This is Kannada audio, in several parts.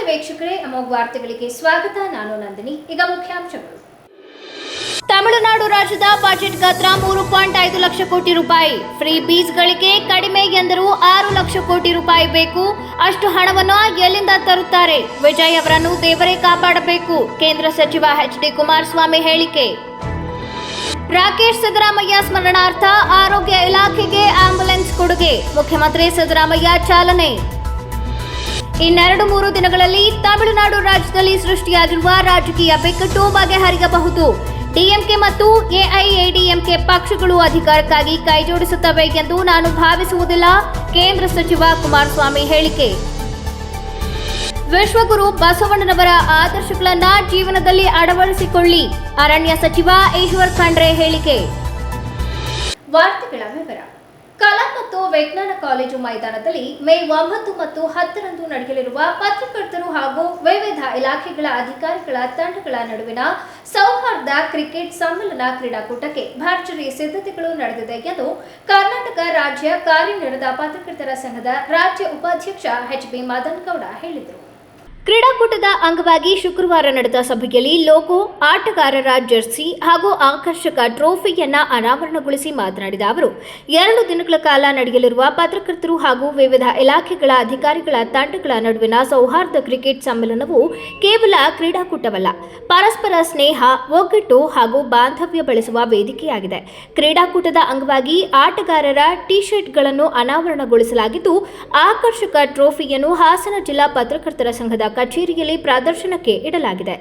ವೀಕ್ಷಕರೇ, ಅಮೋಘ ವಾರ್ತೆಗಳಿಗೆ ಸ್ವಾಗತ. ನಾನು ನಂದಿನಿ. ಈಗ ಮುಖ್ಯಾಂಶಗಳು. ತಮಿಳುನಾಡು ರಾಜ್ಯದ ಬಜೆಟ್ ಗಾತ್ರ 3.5 ಲಕ್ಷ ಕೋಟಿ ರೂಪಾಯಿ. ಫ್ರೀ ಬೀಸ್ಗಳಿಗೆ ಕಡಿಮೆ ಎಂದರೂ 6 ಲಕ್ಷ ಕೋಟಿ ರೂಪಾಯಿ ಬೇಕು. ಅಷ್ಟು ಹಣವನ್ನು ಎಲ್ಲಿಂದ ತರುತ್ತಾರೆ? ವಿಜಯ್ ಅವರನ್ನು ದೇವರೇ ಕಾಪಾಡಬೇಕು. ಕೇಂದ್ರ ಸಚಿವ ಎಚ್.ಡಿ. ಕುಮಾರಸ್ವಾಮಿ ಹೇಳಿಕೆ. ರಾಕೇಶ್ ಸಿದ್ದರಾಮಯ್ಯ ಸ್ಮರಣಾರ್ಥ ಆರೋಗ್ಯ ಇಲಾಖೆಗೆ ಆಂಬ್ಯುಲೆನ್ಸ್ ಕೊಡುಗೆ. ಮುಖ್ಯಮಂತ್ರಿ ಸಿದ್ದರಾಮಯ್ಯ ಚಾಲನೆ. ಇನ್ನೆರಡು-ಮೂರು ದಿನಗಳಲ್ಲಿ ತಮಿಳುನಾಡು ರಾಜ್ಯದಲ್ಲಿ ಸೃಷ್ಟಿಯಾಗಿರುವ ರಾಜಕೀಯ ಬಿಕ್ಕಟ್ಟು ಬಗೆಹರಿಯಬಹುದು. ಡಿಎಂಕೆ ಮತ್ತು ಎಐಎಡಿಎಂಕೆ ಪಕ್ಷಗಳು ಅಧಿಕಾರಕ್ಕಾಗಿ ಕೈಜೋಡಿಸುತ್ತವೆ ಎಂದು ನಾನು ಭಾವಿಸುವುದಿಲ್ಲ. ಕೇಂದ್ರ ಸಚಿವ ಕುಮಾರಸ್ವಾಮಿ ಹೇಳಿಕೆ. ವಿಶ್ವಗುರು ಬಸವಣ್ಣನವರ ಆದರ್ಶಗಳನ್ನು ಜೀವನದಲ್ಲಿ ಅಳವಡಿಸಿಕೊಳ್ಳಿ. ಅರಣ್ಯ ಸಚಿವ ಈಶ್ವರ್ ಖಂಡ್ರೆ ಹೇಳಿಕೆ. ವಾರ್ತೆಗಳ ವಿವರ. ಕಲಾ ಮತ್ತು ವಿಜ್ಞಾನ ಕಾಲೇಜು ಮೈದಾನದಲ್ಲಿ ಮೇ 9 ಮತ್ತು 10ರಂದು ನಡೆಯಲಿರುವ ಪತ್ರಕರ್ತರು ಹಾಗೂ ವಿವಿಧ ಇಲಾಖೆಗಳ ಅಧಿಕಾರಿಗಳ ತಂಡಗಳ ನಡುವಿನ ಸೌಹಾರ್ದ ಕ್ರಿಕೆಟ್ ಸಮ್ಮೇಳನ ಕ್ರೀಡಾಕೂಟಕ್ಕೆ ಭರ್ಜರಿ ಸಿದ್ಧತೆಗಳು ನಡೆದಿದೆ ಎಂದು ಕರ್ನಾಟಕ ರಾಜ್ಯ ಕಾರ್ಯನಿರತ ಪತ್ರಕರ್ತರ ಸಂಘದ ರಾಜ್ಯ ಉಪಾಧ್ಯಕ್ಷ ಎಚ್.ಬಿ. ಮದನ್ ಗೌಡ ಹೇಳಿದರು. ಕ್ರೀಡಾಕೂಟದ ಅಂಗವಾಗಿ ಶುಕ್ರವಾರ ನಡೆದ ಸಭೆಯಲ್ಲಿ ಲೋಗೋ, ಆಟಗಾರರ ಜರ್ಸಿ ಹಾಗೂ ಆಕರ್ಷಕ ಟ್ರೋಫಿಯನ್ನ ಅನಾವರಣಗೊಳಿಸಿ ಮಾತನಾಡಿದ ಅವರು, 2 ದಿನಗಳ ಕಾಲ ನಡೆಯಲಿರುವ ಪತ್ರಕರ್ತರು ಹಾಗೂ ವಿವಿಧ ಇಲಾಖೆಗಳ ಅಧಿಕಾರಿಗಳ ತಂಡಗಳ ನಡುವಿನ ಸೌಹಾರ್ದ ಕ್ರಿಕೆಟ್ ಸಮ್ಮೇಳನವು ಕೇವಲ ಕ್ರೀಡಾಕೂಟವಲ್ಲ, ಪರಸ್ಪರ ಸ್ನೇಹ, ಒಗ್ಗಟ್ಟು ಹಾಗೂ ಬಾಂಧವ್ಯ ಬೆಳೆಸುವ ವೇದಿಕೆಯಾಗಿದೆ. ಕ್ರೀಡಾಕೂಟದ ಅಂಗವಾಗಿ ಆಟಗಾರರ ಟಿ ಶರ್ಟ್ಗಳನ್ನು ಅನಾವರಣಗೊಳಿಸಲಾಗಿದ್ದು, ಆಕರ್ಷಕ ಟ್ರೋಫಿಯನ್ನು ಹಾಸನ ಜಿಲ್ಲಾ ಪತ್ರಕರ್ತರ ಸಂಘದ ಕಚೇರಿಯಲ್ಲಿ ಪ್ರದರ್ಶನಕ್ಕೆ ಇಡಲಾಗಿದೆ.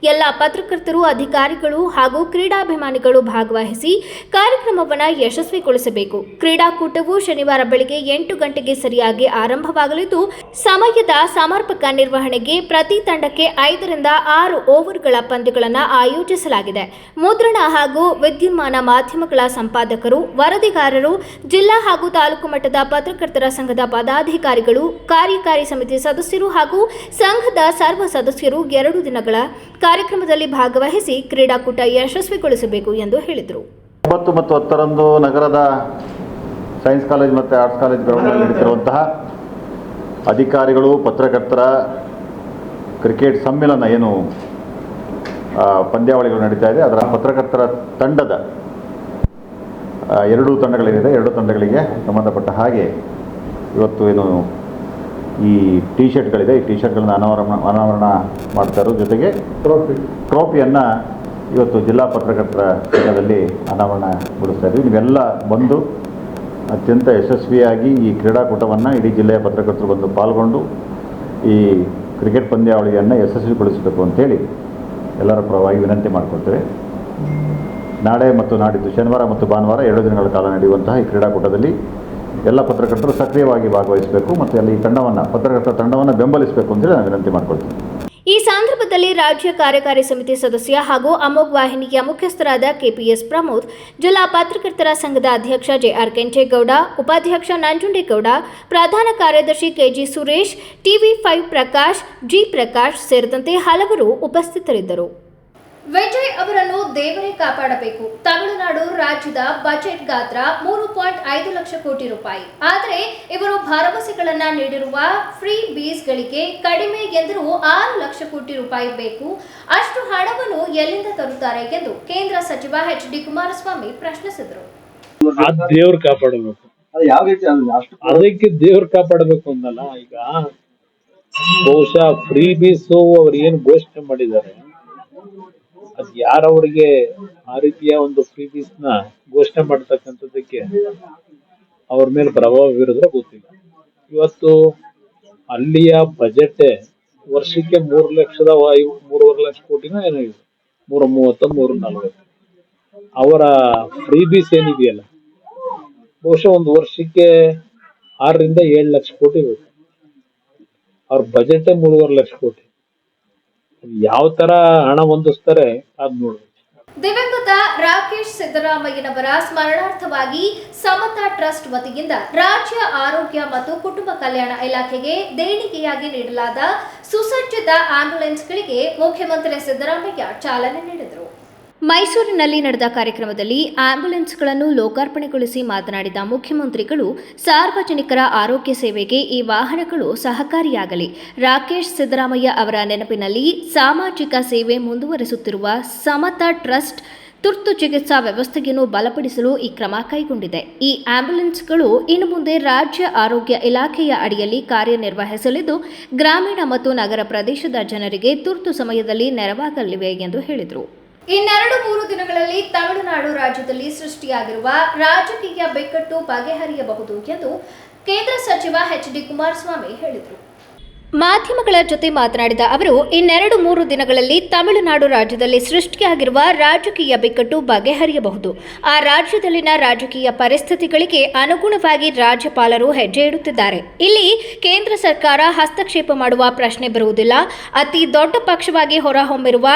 ಎಲ್ಲ ಪತ್ರಕರ್ತರು, ಅಧಿಕಾರಿಗಳು ಹಾಗೂ ಕ್ರೀಡಾಭಿಮಾನಿಗಳು ಭಾಗವಹಿಸಿ ಕಾರ್ಯಕ್ರಮವನ್ನು ಯಶಸ್ವಿಗೊಳಿಸಬೇಕು. ಕ್ರೀಡಾಕೂಟವು ಶನಿವಾರ ಬೆಳಗ್ಗೆ 8 ಗಂಟೆಗೆ ಸರಿಯಾಗಿ ಆರಂಭವಾಗಲಿದ್ದು, ಸಮಯದ ಸಮರ್ಪಕ ನಿರ್ವಹಣೆಗೆ ಪ್ರತಿ ತಂಡಕ್ಕೆ 5 ರಿಂದ 6 ಓವರ್ಗಳ ಪಂದ್ಯಗಳನ್ನು ಆಯೋಜಿಸಲಾಗಿದೆ. ಮುದ್ರಣ ಹಾಗೂ ವಿದ್ಯುನ್ಮಾನ ಮಾಧ್ಯಮಗಳ ಸಂಪಾದಕರು, ವರದಿಗಾರರು, ಜಿಲ್ಲಾ ಹಾಗೂ ತಾಲೂಕು ಮಟ್ಟದ ಪತ್ರಕರ್ತರ ಸಂಘದ ಪದಾಧಿಕಾರಿಗಳು, ಕಾರ್ಯಕಾರಿ ಸಮಿತಿ ಸದಸ್ಯರು ಹಾಗೂ ಸಂಘದ ಸರ್ವ ಸದಸ್ಯರು 2 ದಿನಗಳ ಕಾರ್ಯಕ್ರಮದಲ್ಲಿ ಭಾಗವಹಿಸಿ ಕ್ರೀಡಾಕೂಟ ಯಶಸ್ವಿಗೊಳಿಸಬೇಕು ಎಂದು ಹೇಳಿದರು. 9 ಮತ್ತು 10ರಂದು ನಗರದ ಸೈನ್ಸ್ ಕಾಲೇಜ್ ಮತ್ತು ಆರ್ಟ್ಸ್ ಕಾಲೇಜ್ ಗ್ರೌಂಡ್ನಲ್ಲಿ ನಡೆಯುತ್ತಿರುವಂತಹ ಅಧಿಕಾರಿಗಳು, ಪತ್ರಕರ್ತರ ಕ್ರಿಕೆಟ್ ಸಮ್ಮೇಳನ ಏನು ಪಂದ್ಯಾವಳಿಗಳು ನಡೀತಾ ಇದೆ, ಅದರ ಪತ್ರಕರ್ತರ ತಂಡದ 2 ತಂಡಗಳಿದೆ. 2 ತಂಡಗಳಿಗೆ ಸಂಬಂಧಪಟ್ಟ ಹಾಗೆ ಇವತ್ತು ಏನು ಈ ಟಿ ಶರ್ಟ್ಗಳಿದೆ, ಈ ಟಿ ಶರ್ಟ್ಗಳನ್ನ ಅನಾವರಣ ಮಾಡ್ತಾ ಇರೋ ಜೊತೆಗೆ ಟ್ರೋಫಿಯನ್ನು ಇವತ್ತು ಜಿಲ್ಲಾ ಪತ್ರಕರ್ತರ ಸಂಘದಲ್ಲಿ ಅನಾವರಣಗೊಳಿಸ್ತಾ ಇದ್ದೀವಿ. ನೀವೆಲ್ಲ ಬಂದು ಅತ್ಯಂತ ಯಶಸ್ವಿಯಾಗಿ ಈ ಕ್ರೀಡಾಕೂಟವನ್ನು ಇಡೀ ಜಿಲ್ಲೆಯ ಪತ್ರಕರ್ತರು ಬಂದು ಪಾಲ್ಗೊಂಡು ಈ ಕ್ರಿಕೆಟ್ ಪಂದ್ಯಾವಳಿಯನ್ನು ಯಶಸ್ವಿಗೊಳಿಸಬೇಕು ಅಂತೇಳಿ ಎಲ್ಲರ ಪರವಾಗಿ ವಿನಂತಿ ಮಾಡಿಕೊಳ್ತೇವೆ. ನಾಳೆ ಮತ್ತು ನಾಡಿದ್ದು ಶನಿವಾರ ಮತ್ತು ಭಾನುವಾರ 2 ದಿನಗಳ ಕಾಲ ನಡೆಯುವಂತಹ ಈ ಕ್ರೀಡಾಕೂಟದಲ್ಲಿ ಎಲ್ಲ ಪತ್ರಕರ್ತರು ಸಕ್ರಿಯವಾಗಿ ಭಾಗವಹಿಸಬೇಕು ಮತ್ತು ಎಲ್ಲ ಈ ಪತ್ರಕರ್ತರ ತಂಡವನ್ನು ಬೆಂಬಲಿಸಬೇಕು ಅಂತೇಳಿ ನಾನು ವಿನಂತಿ ಮಾಡಿಕೊಳ್ತೀನಿ. ಈ ಸಂದರ್ಭದಲ್ಲಿ ರಾಜ್ಯ ಕಾರ್ಯಕಾರಿ ಸಮಿತಿ ಸದಸ್ಯ ಹಾಗೂ ಅಮೋಘ್ ವಾಹಿನಿಯ ಮುಖ್ಯಸ್ಥರಾದ ಕೆಪಿಎಸ್ ಪ್ರಮೋದ್, ಜಿಲ್ಲಾ ಪತ್ರಕರ್ತರ ಸಂಘದ ಅಧ್ಯಕ್ಷ ಜೆಆರ್ ಕೆಂಚೇಗೌಡ, ಉಪಾಧ್ಯಕ್ಷ ನಂಜುಂಡೇಗೌಡ, ಪ್ರಧಾನ ಕಾರ್ಯದರ್ಶಿ ಕೆಜಿ ಸುರೇಶ್, ಟಿವಿ5 ಪ್ರಕಾಶ್, ಜಿ ಪ್ರಕಾಶ್ ಸೇರಿದಂತೆ ಹಲವರು ಉಪಸ್ಥಿತರಿದ್ದರು. ವಿಜಯ್ ಅವರನ್ನು ದೇವರೇ ಕಾಪಾಡಬೇಕು. ತಮಿಳುನಾಡು ರಾಜ್ಯದ ಬಜೆಟ್ ಗಾತ್ರ 3.5 ಲಕ್ಷ ಕೋಟಿ ರೂಪಾಯಿ. ಆದರೆ ಇವರು ಭರವಸೆಗಳನ್ನ ನೀಡಿರುವ ಫ್ರೀ ಬೀಸ್ಗಳಿಗೆ ಕಡಿಮೆ ಎಂದರೂ 6 ಲಕ್ಷ ಕೋಟಿ ರೂಪಾಯಿ ಬೇಕು. ಅಷ್ಟು ಹಣವನ್ನು ಎಲ್ಲಿಂದ ತರುತ್ತಾರೆ ಎಂದು ಕೇಂದ್ರ ಸಚಿವ ಎಚ್.ಡಿ. ಕುಮಾರಸ್ವಾಮಿ ಪ್ರಶ್ನಿಸಿದರು. ದೇವ್ರ ಕಾಪಾಡಬೇಕು, ಅದಕ್ಕೆ ದೇವ್ರ ಕಾಪಾಡಬೇಕು ಅಂದಲ್ಲ. ಈಗ ಬಹುಶಃ ಫ್ರೀ ಬೀಸ್ ಅವ್ರು ಏನ್ ಘೋಷಣೆ ಮಾಡಿದ್ದಾರೆ, ಅದ್ ಯಾರವರಿಗೆ ಆ ರೀತಿಯ ಒಂದು ಫ್ರೀ ಬೀಸ್ ನ ಘೋಷಣೆ ಮಾಡ್ತಕ್ಕಂಥದ್ದಕ್ಕೆ ಅವ್ರ ಮೇಲೆ ಪ್ರಭಾವ ಬೀರಿದ್ರೆ ಗೊತ್ತಿಲ್ಲ. ಇವತ್ತು ಅಲ್ಲಿಯ ಬಜೆಟ್ ವರ್ಷಕ್ಕೆ 3,05,3.5 ಲಕ್ಷ ಕೋಟಿನ ಏನೋ ಇದೆ, 330, 340. ಅವರ ಫ್ರೀ ಬೀಸ್ ಏನಿದೆಯಲ್ಲ, ಬಹುಶಃ ಒಂದು ವರ್ಷಕ್ಕೆ 6 ರಿಂದ 7 ಲಕ್ಷ ಕೋಟಿ ಬೇಕು. ಅವ್ರ ಬಜೆಟ್ 3.5 ಲಕ್ಷ ಕೋಟಿ. ಯಾವ ತರ ಹಣ ಹೊಂದಿಸ್ತಾರೆ ಅದ್ ನೋಡ್ಬೇಕು. ದಿವಂಗತ ರಾಕೇಶ್ ಸಿದ್ದರಾಮಯ್ಯನವರ ಸ್ಮರಣಾರ್ಥವಾಗಿ ಸಮತಾ ಟ್ರಸ್ಟ್ ವತಿಯಿಂದ ರಾಜ್ಯ ಆರೋಗ್ಯ ಮತ್ತು ಕುಟುಂಬ ಕಲ್ಯಾಣ ಇಲಾಖೆಗೆ ದೇಣಿಗೆಯಾಗಿ ನೀಡಲಾದ ಸುಸಜ್ಜಿತ ಆಂಬ್ಯುಲೆನ್ಸ್ಗಳಿಗೆ ಮುಖ್ಯಮಂತ್ರಿ ಸಿದ್ದರಾಮಯ್ಯ ಚಾಲನೆ ನೀಡಿದರು. ಮೈಸೂರಿನಲ್ಲಿ ನಡೆದ ಕಾರ್ಯಕ್ರಮದಲ್ಲಿ ಆಂಬ್ಯುಲೆನ್ಸ್ಗಳನ್ನು ಲೋಕಾರ್ಪಣೆಗೊಳಿಸಿ ಮಾತನಾಡಿದ ಮುಖ್ಯಮಂತ್ರಿಗಳು, ಸಾರ್ವಜನಿಕರ ಆರೋಗ್ಯ ಸೇವೆಗೆ ಈ ವಾಹನಗಳು ಸಹಕಾರಿಯಾಗಲಿ. ರಾಕೇಶ್ ಸಿದ್ದರಾಮಯ್ಯ ಅವರ ನೆನಪಿನಲ್ಲಿ ಸಾಮಾಜಿಕ ಸೇವೆ ಮುಂದುವರೆಸುತ್ತಿರುವ ಸಮತಾ ಟ್ರಸ್ಟ್ ತುರ್ತು ಚಿಕಿತ್ಸಾ ವ್ಯವಸ್ಥೆಯನ್ನು ಬಲಪಡಿಸಲು ಈ ಕ್ರಮ ಕೈಗೊಂಡಿದೆ. ಈ ಆಂಬ್ಯುಲೆನ್ಸ್ಗಳು ಇನ್ನು ಮುಂದೆ ರಾಜ್ಯ ಆರೋಗ್ಯ ಇಲಾಖೆಯ ಅಡಿಯಲ್ಲಿ ಕಾರ್ಯನಿರ್ವಹಿಸಲಿದ್ದು, ಗ್ರಾಮೀಣ ಮತ್ತು ನಗರ ಪ್ರದೇಶದ ಜನರಿಗೆ ತುರ್ತು ಸಮಯದಲ್ಲಿ ನೆರವಾಗಲಿವೆ ಎಂದು ಹೇಳಿದರು. ಇನ್ನೆರಡು 3 ದಿನಗಳಲ್ಲಿ ತಮಿಳುನಾಡು ರಾಜ್ಯದಲ್ಲಿ ಸೃಷ್ಟಿಯಾಗಿರುವ ರಾಜಕೀಯ ಬಿಕ್ಕಟ್ಟು ಬಗೆಹರಿಯಬಹುದು ಎಂದು ಕೇಂದ್ರ ಸಚಿವ ಎಚ್.ಡಿ. ಕುಮಾರಸ್ವಾಮಿ ಹೇಳಿದರು. ಮಾಧ್ಯಮಗಳ ಜೊತೆ ಮಾತನಾಡಿದ ಅವರು, ಇನ್ನೆರಡು 3 ದಿನಗಳಲ್ಲಿ ತಮಿಳುನಾಡು ರಾಜ್ಯದಲ್ಲಿ ಸೃಷ್ಟಿಯಾಗಿರುವ ರಾಜಕೀಯ ಬಿಕ್ಕಟ್ಟು ಬಗೆಹರಿಯಬಹುದು. ಆ ರಾಜ್ಯದಲ್ಲಿನ ರಾಜಕೀಯ ಪರಿಸ್ಥಿತಿಗಳಿಗೆ ಅನುಗುಣವಾಗಿ ರಾಜ್ಯಪಾಲರು ಹೆಜ್ಜೆ ಇಡುತ್ತಿದ್ದಾರೆ. ಇಲ್ಲಿ ಕೇಂದ್ರ ಸರ್ಕಾರ ಹಸ್ತಕ್ಷೇಪ ಮಾಡುವ ಪ್ರಶ್ನೆ ಬರುವುದಿಲ್ಲ. ಅತಿ ದೊಡ್ಡ ಪಕ್ಷವಾಗಿ ಹೊರಹೊಮ್ಮಿರುವ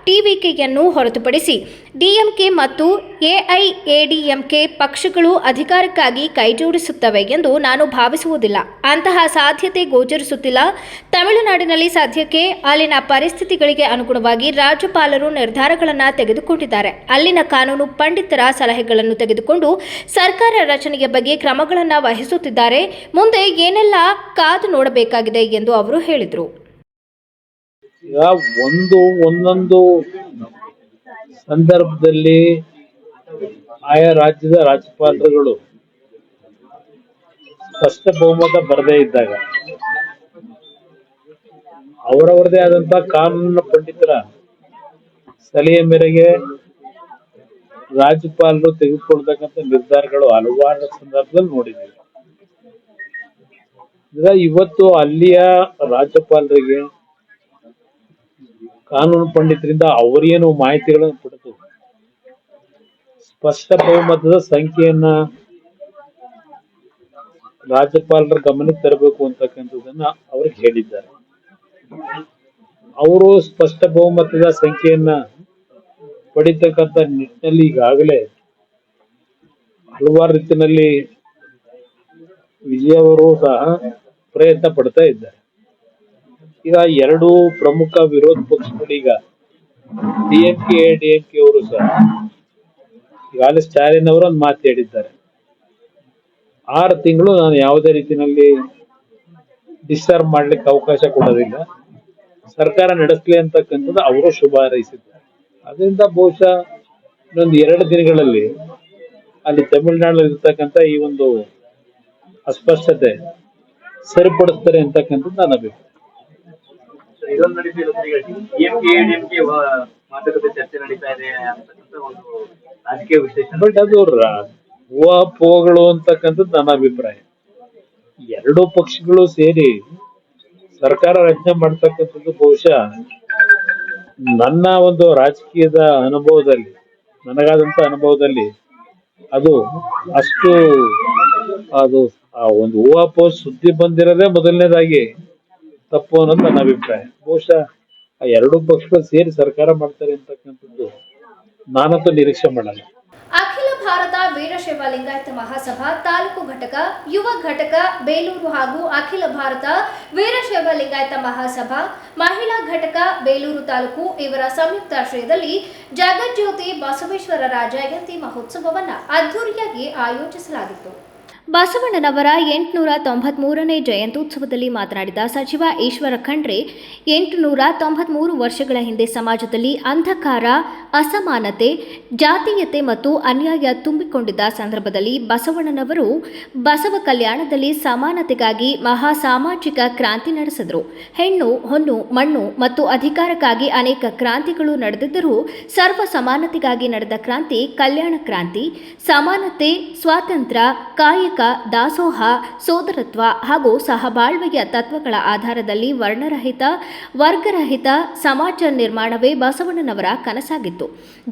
ಟಿವಿಕೆಯನ್ನು ಹೊರತುಪಡಿಸಿ ಡಿಎಂಕೆ ಮತ್ತು ಎಐಎಡಿಎಂಕೆ ಪಕ್ಷಗಳು ಅಧಿಕಾರಕ್ಕಾಗಿ ಕೈಜೋಡಿಸುತ್ತವೆ ಎಂದು ನಾನು ಭಾವಿಸುವುದಿಲ್ಲ. ಅಂತಹ ಸಾಧ್ಯತೆ ಗೋಚರಿಸುತ್ತಿಲ್ಲ. ತಮಿಳುನಾಡಿನಲ್ಲಿ ಸದ್ಯಕ್ಕೆ ಅಲ್ಲಿನ ಪರಿಸ್ಥಿತಿಗಳಿಗೆ ಅನುಗುಣವಾಗಿ ರಾಜ್ಯಪಾಲರು ನಿರ್ಧಾರಗಳನ್ನು ತೆಗೆದುಕೊಂಡಿದ್ದಾರೆ. ಅಲ್ಲಿನ ಕಾನೂನು ಪಂಡಿತರ ಸಲಹೆಗಳನ್ನು ತೆಗೆದುಕೊಂಡು ಸರ್ಕಾರ ರಚನೆಯ ಬಗ್ಗೆ ಕ್ರಮಗಳನ್ನು ವಹಿಸುತ್ತಿದ್ದಾರೆ. ಮುಂದೆ ಏನೆಲ್ಲ ಕಾದು ನೋಡಬೇಕಾಗಿದೆ ಎಂದು ಅವರು ಹೇಳಿದರು. ಒಂದೊಂದು ಸಂದರ್ಭದಲ್ಲಿ ಆಯಾ ರಾಜ್ಯದ ರಾಜ್ಯಪಾಲರುಗಳು ಸ್ಪಷ್ಟ ಬಹುಮತ ಬರದೇ ಇದ್ದಾಗ ಅವರವರದೇ ಆದಂತಹ ಕಾನೂನಿನ ಪಂಡಿತರ ಸಲಹೆ ಮೇರೆಗೆ ರಾಜ್ಯಪಾಲರು ತೆಗೆದುಕೊಳ್ತಕ್ಕಂಥ ನಿರ್ಧಾರಗಳು ಹಲವಾರು ಸಂದರ್ಭದಲ್ಲಿ ನೋಡಿದ್ದೀವಿ. ಇವತ್ತು ಅಲ್ಲಿಯ ರಾಜ್ಯಪಾಲರಿಗೆ ಕಾನೂನು ಪಂಡಿತರಿಂದ ಅವರೇನು ಮಾಹಿತಿಗಳನ್ನು ಪಡೆದು ಸ್ಪಷ್ಟ ಬಹುಮತದ ಸಂಖ್ಯೆಯನ್ನ ರಾಜ್ಯಪಾಲರ ಗಮನಕ್ಕೆ ತರಬೇಕು ಅಂತಕ್ಕಂಥದ್ದನ್ನ ಅವ್ರಿಗೆ ಹೇಳಿದ್ದಾರೆ. ಅವರು ಸ್ಪಷ್ಟ ಬಹುಮತದ ಸಂಖ್ಯೆಯನ್ನ ಪಡಿತಕ್ಕಂಥ ನಿಟ್ಟಿನಲ್ಲಿ ಈಗಾಗಲೇ ಹಲವಾರು ರೀತಿಯಲ್ಲಿ ವಿಜಯ್ ಅವರು ಸಹ ಪ್ರಯತ್ನ ಪಡ್ತಾ ಇದ್ದಾರೆ. ಈಗ ಎರಡು ಪ್ರಮುಖ ವಿರೋಧ ಪಕ್ಷಗಳೀಗ ಡಿಎಂಕೆ ಎಐಎಡಿಎಂಕೆ ಅವರು ಸಹ ಈಗಾಗಲೇ ಸ್ಟಾಲಿನ್ ಅವರು ಒಂದು ಮಾತು ಹೇಳಿದ್ದಾರೆ, 6 ತಿಂಗಳು ನಾನು ಯಾವುದೇ ರೀತಿಯಲ್ಲಿ ಡಿಸ್ಟರ್ಬ್ ಮಾಡ್ಲಿಕ್ಕೆ ಅವಕಾಶ ಕೊಡೋದಿಲ್ಲ, ಸರ್ಕಾರ ನಡೆಸಲಿ ಅಂತಕ್ಕಂಥದ್ದು ಅವರು ಶುಭ ಹಾರೈಸಿದ್ದಾರೆ. ಅದರಿಂದ ಬಹುಶಃ ಇನ್ನೊಂದು 2 ದಿನಗಳಲ್ಲಿ ಅಲ್ಲಿ ತಮಿಳುನಾಡಲ್ಲಿ ಇರ್ತಕ್ಕಂಥ ಈ ಒಂದು ಅಸ್ಪಷ್ಟತೆ ಸರಿಪಡಿಸ್ತಾರೆ ಅಂತಕ್ಕಂಥದ್ದು ನನ್ನ ಅಭಿಪ್ರಾಯ. ಬಟ್ ಅದು ಊಹಾಪೋಹಗಳು ಅಂತಕ್ಕಂಥದ್ದು ನನ್ನ ಅಭಿಪ್ರಾಯ. 2 ಪಕ್ಷಗಳು ಸೇರಿ ಸರ್ಕಾರ ರಚನೆ ಮಾಡ್ತಕ್ಕಂಥದ್ದು ಬಹುಶಃ ನನ್ನ ಒಂದು ರಾಜಕೀಯದ ಅನುಭವದಲ್ಲಿ, ನನಗಾದಂತ ಅನುಭವದಲ್ಲಿ ಅದು ಅಷ್ಟು ಅದು ಆ ಒಂದು ಊಹಾಪೋಹ ಸುದ್ದಿ ಬಂದಿರೋದೇ ಮೊದಲನೇದಾಗಿ ತಪ್ಪು ಅನ್ನೋದು ನನ್ನ ಅಭಿಪ್ರಾಯ. ಬಹುಶಃ ಆ 2 ಪಕ್ಷಗಳು ಸೇರಿ ಸರ್ಕಾರ ಮಾಡ್ತಾರೆ ಅಂತಕ್ಕಂಥದ್ದು ನಾನಂತೂ ನಿರೀಕ್ಷೆ ಮಾಡಲ್ಲ. ಅಖಿಲ ಭಾರತ ವೀರಶೈವ ಲಿಂಗಾಯತ ಮಹಾಸಭಾ ತಾಲೂಕು ಘಟಕ, ಯುವ ಘಟಕ ಬೇಲೂರು ಹಾಗೂ ಅಖಿಲ ಭಾರತ ವೀರಶೈವ ಲಿಂಗಾಯತ ಮಹಾಸಭಾ ಮಹಿಳಾ ಘಟಕ ಬೇಲೂರು ತಾಲೂಕು ಇವರ ಸಂಯುಕ್ತಾಶ್ರಯದಲ್ಲಿ ಜಗಜ್ಯೋತಿ ಬಸವೇಶ್ವರರ ಜಯಂತಿ ಮಹೋತ್ಸವವನ್ನು ಅದ್ದೂರಿಯಾಗಿ ಆಯೋಜಿಸಲಾಗಿತ್ತು. ಬಸವಣ್ಣನವರ 893ನೇ ಜಯಂತ್ಯುತ್ಸವದಲ್ಲಿ ಮಾತನಾಡಿದ ಸಚಿವ ಈಶ್ವರ ಖಂಡ್ರೆ, 893 ವರ್ಷಗಳ ಹಿಂದೆ ಸಮಾಜದಲ್ಲಿ ಅಂಧಕಾರ, ಅಸಮಾನತೆ, ಜಾತೀಯತೆ ಮತ್ತು ಅನ್ಯಾಯ ತುಂಬಿಕೊಂಡಿದ್ದ ಸಂದರ್ಭದಲ್ಲಿ ಬಸವಣ್ಣನವರು ಬಸವ ಕಲ್ಯಾಣದಲ್ಲಿ ಸಮಾನತೆಗಾಗಿ ಮಹಾ ಸಾಮಾಜಿಕ ಕ್ರಾಂತಿ ನಡೆಸಿದರು. ಹೆಣ್ಣು, ಹೊನ್ನು, ಮಣ್ಣು ಮತ್ತು ಅಧಿಕಾರಕ್ಕಾಗಿ ಅನೇಕ ಕ್ರಾಂತಿಗಳು ನಡೆದಿದ್ದರೂ ಸರ್ವ ಸಮಾನತೆಗಾಗಿ ನಡೆದ ಕ್ರಾಂತಿ ಕಲ್ಯಾಣ ಕ್ರಾಂತಿ. ಸಮಾನತೆ, ಸ್ವಾತಂತ್ರ್ಯ, ಕಾಯಕ, ದಾಸೋಹ, ಸೋದರತ್ವ ಹಾಗೂ ಸಹಬಾಳ್ವೆಯ ತತ್ವಗಳ ಆಧಾರದಲ್ಲಿ ವರ್ಣರಹಿತ, ವರ್ಗರಹಿತ ಸಮಾಜ ನಿರ್ಮಾಣವೇ ಬಸವಣ್ಣನವರ ಕನಸಾಗಿತ್ತು.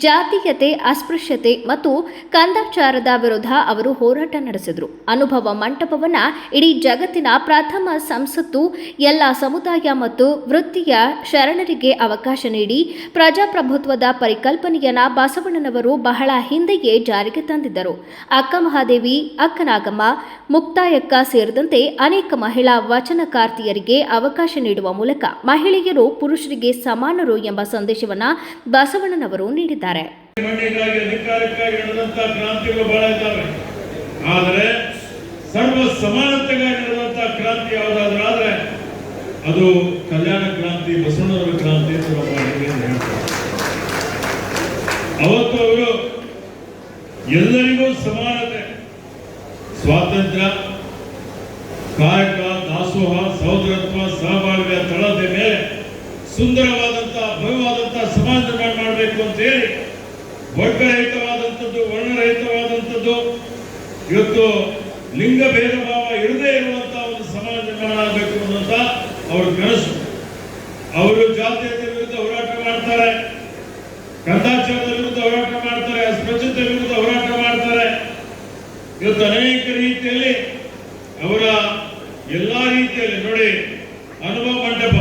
ಜಾತೀಯತೆ, ಅಸ್ಪೃಶ್ಯತೆ ಮತ್ತು ಕಂದಾಚಾರದ ವಿರುದ್ಧ ಅವರು ಹೋರಾಟ ನಡೆಸಿದರು. ಅನುಭವ ಮಂಟಪವನ್ನು ಇಡೀ ಜಗತ್ತಿನ ಪ್ರಥಮ ಸಂಸತ್ತು, ಎಲ್ಲ ಸಮುದಾಯ ಮತ್ತು ವೃತ್ತಿಯ ಶರಣರಿಗೆ ಅವಕಾಶ ನೀಡಿ ಪ್ರಜಾಪ್ರಭುತ್ವದ ಪರಿಕಲ್ಪನೆಯನ್ನ ಬಸವಣ್ಣನವರು ಬಹಳ ಹಿಂದೆಯೇ ಜಾರಿಗೆ ತಂದಿದ್ದರು. ಅಕ್ಕ ಮಹಾದೇವಿ, ಅಕ್ಕನಾಗಮ್ಮ, ಮುಕ್ತಾಯಕ್ಕ ಸೇರಿದಂತೆ ಅನೇಕ ಮಹಿಳಾ ವಚನಕಾರ್ತಿಯರಿಗೆ ಅವಕಾಶ ನೀಡುವ ಮೂಲಕ ಮಹಿಳೆಯರು ಪುರುಷರಿಗೆ ಸಮಾನರು ಎಂಬ ಸಂದೇಶವನ್ನು ಬಸವಣ್ಣನವರು ನೀಡಿದ್ದಾರೆ. ಮಣ್ಣಿಗಾಗಿ ಅಧಿಕಾರಕ್ಕಾಗಿ ನಡೆದಂತಹ ಕ್ರಾಂತಿಗಳು ಬಹಳ ಇದ್ದಾವೆ. ಆದರೆ ಸರ್ವ ಸಮಾನತೆಗಾಗಿ ನಡೆದಂತಹ ಕ್ರಾಂತಿ ಯಾವುದಾದ್ರೂ ಆದ್ರೆ ಅದು ಕಲ್ಯಾಣ ಕ್ರಾಂತಿ, ಬಸವಣ್ಣನವರ ಕ್ರಾಂತಿ ಅಂತ ನಮ್ಮ ಹಿರಿಯರು ಹೇಳ್ತಾರೆ. ಅವತ್ತು ಅವರು ಎಲ್ಲರಿಗೂ ಸಮಾನತೆ, ಸ್ವಾತಂತ್ರ್ಯ, ಕಾಯಕ, ದಾಸೋಹ, ಸಹೋದರತ್ವ, ಸಹಬಾಳ್ವೆಯ ತಳದ ಮೇಲೆ ಸುಂದರವಾದಂತಹ ಭವ್ಯವಾದಂತಹ ಸಮಾಜ ನಿರ್ಮಾಣ ಮಾಡಬೇಕು ಅಂತ ಹೇಳಿ ವರ್ಗರಹಿತವಾದಂಥದ್ದು, ವರ್ಣರಹಿತವಾದಂಥದ್ದು, ಇವತ್ತು ಲಿಂಗ ಭೇದ ಭಾವ ಇರದೇ ಇರುವಂತಹ ಒಂದು ಸಮಾಜ ನಿರ್ಮಾಣ ಆಗಬೇಕು ಅನ್ನುವಂತ ಅವರ ಕನಸು. ಅವರು ಜಾತೀಯತೆ ವಿರುದ್ಧ ಹೋರಾಟ ಮಾಡ್ತಾರೆ, ಕಂದಾಚಾರದ ವಿರುದ್ಧ ಹೋರಾಟ ಮಾಡ್ತಾರೆ, ಅಸ್ಪೃಶ್ಯತೆ ವಿರುದ್ಧ ಹೋರಾಟ ಮಾಡ್ತಾರೆ. ಇವತ್ತು ಅನೇಕ ರೀತಿಯಲ್ಲಿ ಅವರ ಎಲ್ಲಾ ರೀತಿಯಲ್ಲಿ ನೋಡಿ, ಅನುಭವ ಮಂಟಪ,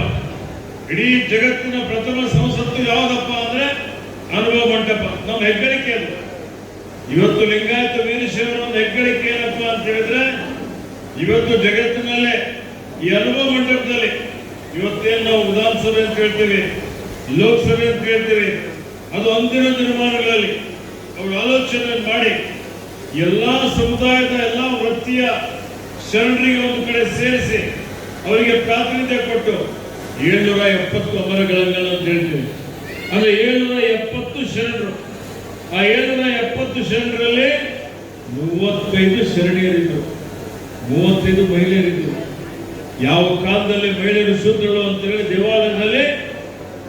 ಇಡೀ ಜಗತ್ತಿನ ಪ್ರಥಮ ಸಂಸತ್ತು ಯಾವುದಪ್ಪ ಅಂದ್ರೆ ಅನುಭವ ಮಂಟಪ, ನಮ್ಮ ಹೆಗ್ಗಳಿಕೆ ಅದು. ಇವತ್ತು ಲಿಂಗಾಯತ ವೀರಶೈವರ ಒಂದು ಹೆಗ್ಗಳಿಕೆ ಏನಪ್ಪ ಅಂತ ಹೇಳಿದ್ರೆ, ಇವತ್ತು ಜಗತ್ತಿನಲ್ಲೇ ಈ ಅನುಭವ ಮಂಟಪದಲ್ಲಿ ಇವತ್ತೇನು ನಾವು ವಿಧಾನಸಭೆ ಅಂತ ಹೇಳ್ತೀವಿ, ಲೋಕಸಭೆ ಅಂತ ಹೇಳ್ತೀವಿ, ಅದು ಅಂದಿನ ನಿರ್ಮಾಣಗಳಲ್ಲಿ ಅವರು ಆಲೋಚನೆ ಮಾಡಿ ಎಲ್ಲಾ ಸಮುದಾಯದ ಎಲ್ಲಾ ವೃತ್ತಿಯ ಶರಣರಿಗೆ ಒಂದು ಕಡೆ ಸೇರಿಸಿ ಅವರಿಗೆ ಪ್ರಾತಿನಿಧ್ಯ ಕೊಟ್ಟು 770 ಅಮರಗಳಂಗಲ್ ಅಂತ ಹೇಳ್ತೀವಿ. ಅಂದ್ರೆ 770 ಶರಣರು. ಆ 770 ಶರಣರಲ್ಲಿ 35 ಶರಣಿಯರಿದ್ರು, 35 ಮಹಿಳೆಯರಿದ್ರು. ಯಾವ ಕಾಲದಲ್ಲಿ ಮಹಿಳೆಯರು ಶೂದ್ರಗಳು ಅಂತ ಹೇಳಿ ದೇವಾಲಯದಲ್ಲಿ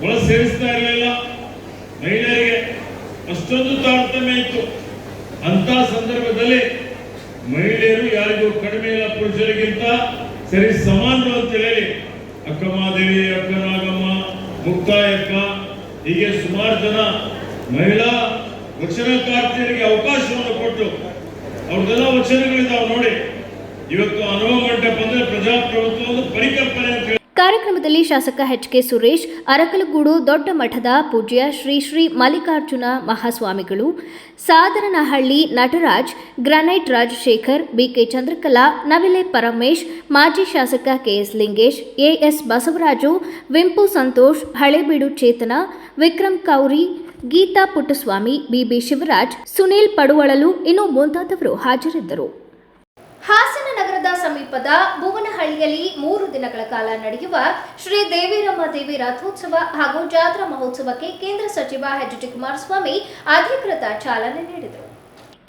ಒಳ ಸೇರಿಸ್ತಾ ಇರಲಿಲ್ಲ. ಮಹಿಳೆಯರಿಗೆ ಅಷ್ಟೊಂದು ತಾರತಮ್ಯ ಇತ್ತು. ಅಂತ ಸಂದರ್ಭದಲ್ಲಿ ಮಹಿಳೆಯರು ಯಾರಿಗೂ ಕಡಿಮೆ ಇಲ್ಲ, ಪುರುಷರಿಗಿಂತ ಸರಿ ಸಮಾನರು ಅಂತ ಹೇಳಿ ಅಕ್ಕಮಹಾದೇವಿ, ಅಕ್ಕ ನಾಗಮ್ಮ, ಮುಕ್ತಾಯಕ್ಕ, ಹೀಗೆ ಸುಮಾರು ಜನ ಮಹಿಳಾ ವಚನಕಾರ್ತಿಯರಿಗೆ ಅವಕಾಶವನ್ನು ಕೊಟ್ಟು ಅವ್ರದೆಲ್ಲ ವಚನಗಳಿದಾವೆ ನೋಡಿ. ಇವತ್ತು ಅನುಭವ ಮಂಟಪ ಅಂದ್ರೆ ಪ್ರಜಾಪ್ರಭುತ್ವ ಒಂದು ಪರಿಕಲ್ಪನೆ ಅಂತ ಹೇಳಿ. ಕಾರ್ಯಕ್ರಮದಲ್ಲಿ ಶಾಸಕ ಎಚ್.ಕೆ. ಸುರೇಶ್, ಅರಕಲಗೂಡು ದೊಡ್ಡ ಮಠದ ಪೂಜ್ಯ ಶ್ರೀ ಶ್ರೀ ಮಲ್ಲಿಕಾರ್ಜುನ ಮಹಾಸ್ವಾಮಿಗಳು, ಸಾದರನಹಳ್ಳಿ ನಟರಾಜ್, ಗ್ರಾನೈಟ್ ರಾಜಶೇಖರ್, ಬಿಕೆ ಚಂದ್ರಕಲಾ, ನವಿಲೆ ಪರಮೇಶ್, ಮಾಜಿ ಶಾಸಕ ಕೆಎಸ್ ಲಿಂಗೇಶ್, ಎಎಸ್ ಬಸವರಾಜು, ವಿಂಪು ಸಂತೋಷ್, ಹಳೇಬೀಡು ಚೇತನ, ವಿಕ್ರಮ್ ಕೌರಿ, ಗೀತಾ ಪುಟ್ಟಸ್ವಾಮಿ, ಬಿಬಿ ಶಿವರಾಜ್, ಸುನೀಲ್ ಪಡುವಳಲು ಇನ್ನು ಮುಂತಾದವರು ಹಾಜರಿದ್ದರು. ಹಾಸನ ನಗರದ ಸಮೀಪದ ಭುವನಹಳ್ಳಿಯಲ್ಲಿ 3 ದಿನಗಳ ಕಾಲ ನಡೆಯುವ ಶ್ರೀ ದೇವಿರಮ್ಮ ದೇವಿ ರಥೋತ್ಸವ ಹಾಗೂ ಜಾತ್ರಾ ಮಹೋತ್ಸವಕ್ಕೆ ಕೇಂದ್ರ ಸಚಿವ ಎಚ್.ಡಿ. ಕುಮಾರಸ್ವಾಮಿ ಅಧಿಕೃತ ಚಾಲನೆ ನೀಡಿದರು.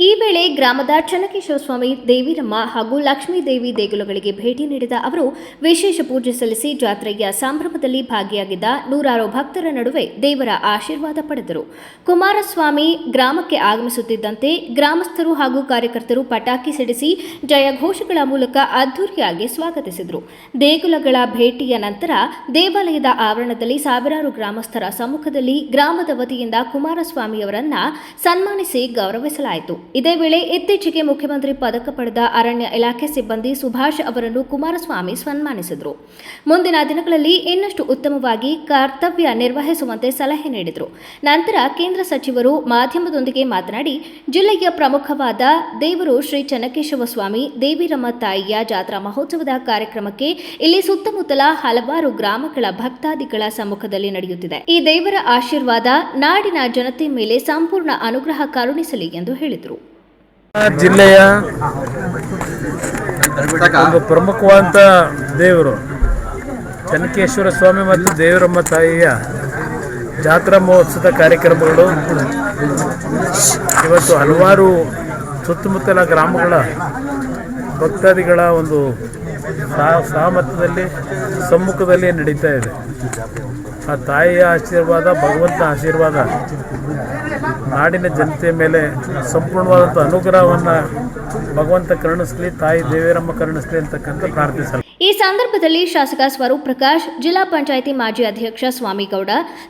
ಈ ವೇಳೆ ಗ್ರಾಮದ ಚನ್ನಕೇಶವ ಸ್ವಾಮಿ, ದೇವಿರಮ್ಮ ಹಾಗೂ ಲಕ್ಷ್ಮೀ ದೇವಿ ದೇಗುಲಗಳಿಗೆ ಭೇಟಿ ನೀಡಿದ ಅವರು ವಿಶೇಷ ಪೂಜೆ ಸಲ್ಲಿಸಿ ಜಾತ್ರೆಯ ಸಂಭ್ರಮದಲ್ಲಿ ಭಾಗಿಯಾಗಿದ್ದ ನೂರಾರು ಭಕ್ತರ ನಡುವೆ ದೇವರ ಆಶೀರ್ವಾದ ಪಡೆದರು. ಕುಮಾರಸ್ವಾಮಿ ಗ್ರಾಮಕ್ಕೆ ಆಗಮಿಸುತ್ತಿದ್ದಂತೆ ಗ್ರಾಮಸ್ಥರು ಹಾಗೂ ಕಾರ್ಯಕರ್ತರು ಪಟಾಕಿ ಸಿಡಿಸಿ ಜಯಘೋಷಗಳ ಮೂಲಕ ಅದ್ದೂರಿಯಾಗಿ ಸ್ವಾಗತಿಸಿದರು. ದೇಗುಲಗಳ ಭೇಟಿಯ ನಂತರ ದೇವಾಲಯದ ಆವರಣದಲ್ಲಿ ಸಾವಿರಾರು ಗ್ರಾಮಸ್ಥರ ಸಮ್ಮುಖದಲ್ಲಿ ಗ್ರಾಮದ ವತಿಯಿಂದ ಕುಮಾರಸ್ವಾಮಿಯವರನ್ನ ಸನ್ಮಾನಿಸಿ ಗೌರವಿಸಲಾಯಿತು. ಇದೇ ವೇಳೆ ಇತ್ತೀಚೆಗೆ ಮುಖ್ಯಮಂತ್ರಿ ಪದಕ ಪಡೆದ ಅರಣ್ಯ ಇಲಾಖೆ ಸಿಬ್ಬಂದಿ ಸುಭಾಷ್ ಅವರನ್ನು ಕುಮಾರಸ್ವಾಮಿ ಸನ್ಮಾನಿಸಿದರು. ಮುಂದಿನ ದಿನಗಳಲ್ಲಿ ಇನ್ನಷ್ಟು ಉತ್ತಮವಾಗಿ ಕರ್ತವ್ಯ ನಿರ್ವಹಿಸುವಂತೆ ಸಲಹೆ ನೀಡಿದರು. ನಂತರ ಕೇಂದ್ರ ಸಚಿವರು ಮಾಧ್ಯಮದೊಂದಿಗೆ ಮಾತನಾಡಿ, ಜಿಲ್ಲೆಯ ಪ್ರಮುಖವಾದ ದೇವರು ಶ್ರೀ ಚನ್ನಕೇಶವ ಸ್ವಾಮಿ ದೇವಿರಮ್ಮ ತಾಯಿಯ ಜಾತ್ರಾ ಮಹೋತ್ಸವದ ಕಾರ್ಯಕ್ರಮಕ್ಕೆ ಇಲ್ಲಿ ಸುತ್ತಮುತ್ತಲ ಹಲವಾರು ಗ್ರಾಮಗಳ ಭಕ್ತಾದಿಗಳ ಸಮ್ಮುಖದಲ್ಲಿ ನಡೆಯುತ್ತಿದೆ. ಈ ದೇವರ ಆಶೀರ್ವಾದ ನಾಡಿನ ಜನತೆ ಮೇಲೆ ಸಂಪೂರ್ಣ ಅನುಗ್ರಹ ಕರುಣಿಸಲಿ ಎಂದು ಹೇಳಿದರು. ಜಿಲ್ಲೆಯ ಒಂದು ಪ್ರಮುಖವಾದ ದೇವರು ಚನ್ನಕೇಶ್ವರ ಸ್ವಾಮಿ ಮತ್ತು ದೇವರಮ್ಮ ತಾಯಿಯ ಜಾತ್ರಾ ಮಹೋತ್ಸವದ ಕಾರ್ಯಕ್ರಮಗಳು ಇವತ್ತು ಹಲವಾರು ಸುತ್ತಮುತ್ತಲ ಗ್ರಾಮಗಳ ಭಕ್ತಾದಿಗಳ ಒಂದು ಸಹಮತದಲ್ಲಿ ಸಮ್ಮುಖದಲ್ಲಿ ನಡೀತಾ ಇದೆ. ಆ ತಾಯಿಯ ಆಶೀರ್ವಾದ, ಭಗವಂತನ ಆಶೀರ್ವಾದ ನಾಡಿನ ಜನತೆಯ ಮೇಲೆ ಸಂಪೂರ್ಣವಾದಂಥ ಅನುಗ್ರಹವನ್ನು ಭಗವಂತ ಕರುಣಿಸಲಿ, ತಾಯಿ ದೇವಿರಮ್ಮ ಕರುಣಿಸಲಿ ಅಂತಕ್ಕಂಥ ಪ್ರಾರ್ಥಿಸಲು. ಈ ಸಂದರ್ಭದಲ್ಲಿ ಶಾಸಕ ಸ್ವರೂಪ್ ಪ್ರಕಾಶ್, ಜಿಲ್ಲಾ ಪಂಚಾಯಿತಿ ಮಾಜಿ ಅಧ್ಯಕ್ಷ ಸ್ವಾಮಿಗೌಡ,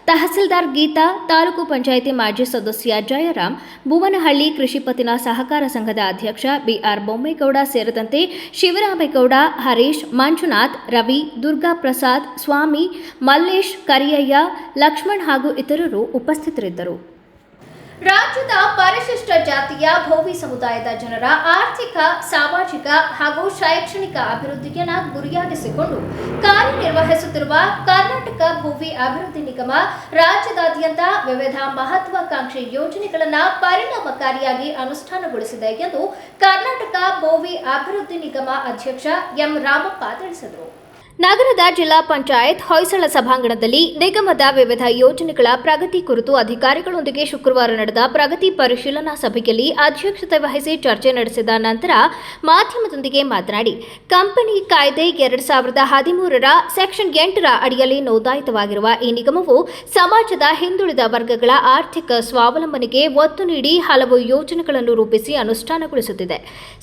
ತಹಸೀಲ್ದಾರ್ ಗೀತಾ, ತಾಲೂಕು ಪಂಚಾಯಿತಿ ಮಾಜಿ ಸದಸ್ಯ ಜಯರಾಮ್, ಭುವನಹಳ್ಳಿ ಕೃಷಿ ಪತ್ತಿನ ಸಹಕಾರ ಸಂಘದ ಅಧ್ಯಕ್ಷ ಬಿಆರ್ ಬೊಮ್ಮೇಗೌಡ ಸೇರಿದಂತೆ ಶಿವರಾಮೇಗೌಡ, ಹರೀಶ್, ಮಂಜುನಾಥ್, ರವಿ, ದುರ್ಗಾ ಪ್ರಸಾದ್, ಸ್ವಾಮಿ, ಮಲ್ಲೇಶ್, ಕರಿಯಯ್ಯ, ಲಕ್ಷ್ಮಣ್ ಹಾಗೂ ಇತರರು ಉಪಸ್ಥಿತರಿದ್ದರು. ರಾಜ್ಯದ ಪರಿಶಿಷ್ಟ ಜಾತಿಯ ಭೋವಿ ಸಮುದಾಯದ ಜನರ ಆರ್ಥಿಕ, ಸಾಮಾಜಿಕ ಹಾಗೂ ಶೈಕ್ಷಣಿಕ ಅಭಿವೃದ್ಧಿಯನ್ನು ಗುರಿಯಾಗಿಸಿಕೊಂಡು ಕಾರ್ಯನಿರ್ವಹಿಸುತ್ತಿರುವ ಕರ್ನಾಟಕ ಭೋವಿ ಅಭಿವೃದ್ಧಿ ನಿಗಮ ರಾಜ್ಯದಾದ್ಯಂತ ವಿವಿಧ ಮಹತ್ವಾಕಾಂಕ್ಷಿ ಯೋಜನೆಗಳನ್ನು ಪರಿಣಾಮಕಾರಿಯಾಗಿ ಅನುಷ್ಠಾನಗೊಳಿಸಿದೆ ಎಂದು ಕರ್ನಾಟಕ ಭೋವಿ ಅಭಿವೃದ್ಧಿ ನಿಗಮ ಅಧ್ಯಕ್ಷ ಎಂ ರಾಮಪ್ಪ ತಿಳಿಸಿದರು. ನಗರದ ಜಿಲ್ಲಾ ಪಂಚಾಯತ್ ಹೊಯ್ಸಳ ಸಭಾಂಗಣದಲ್ಲಿ ನಿಗಮದ ವಿವಿಧ ಯೋಜನೆಗಳ ಪ್ರಗತಿ ಕುರಿತು ಅಧಿಕಾರಿಗಳೊಂದಿಗೆ ಶುಕ್ರವಾರ ನಡೆದ ಪ್ರಗತಿ ಪರಿಶೀಲನಾ ಸಭೆಯಲ್ಲಿ ಅಧ್ಯಕ್ಷತೆ ವಹಿಸಿ ಚರ್ಚೆ ನಡೆಸಿದ ನಂತರ ಮಾಧ್ಯಮದೊಂದಿಗೆ ಮಾತನಾಡಿ, ಕಂಪನಿ ಕಾಯ್ದೆ 2013ರ ಸೆಕ್ಷನ್ 8ರ ಅಡಿಯಲ್ಲಿ ನೋಂದಾಯಿತವಾಗಿರುವ ಈ ನಿಗಮವು ಸಮಾಜದ ಹಿಂದುಳಿದ ವರ್ಗಗಳ ಆರ್ಥಿಕ ಸ್ವಾವಲಂಬನೆಗೆ ಒತ್ತು ನೀಡಿ ಹಲವು ಯೋಜನೆಗಳನ್ನು ರೂಪಿಸಿ ಅನುಷ್ಠಾನಗೊಳಿಸುತ್ತಿದೆ.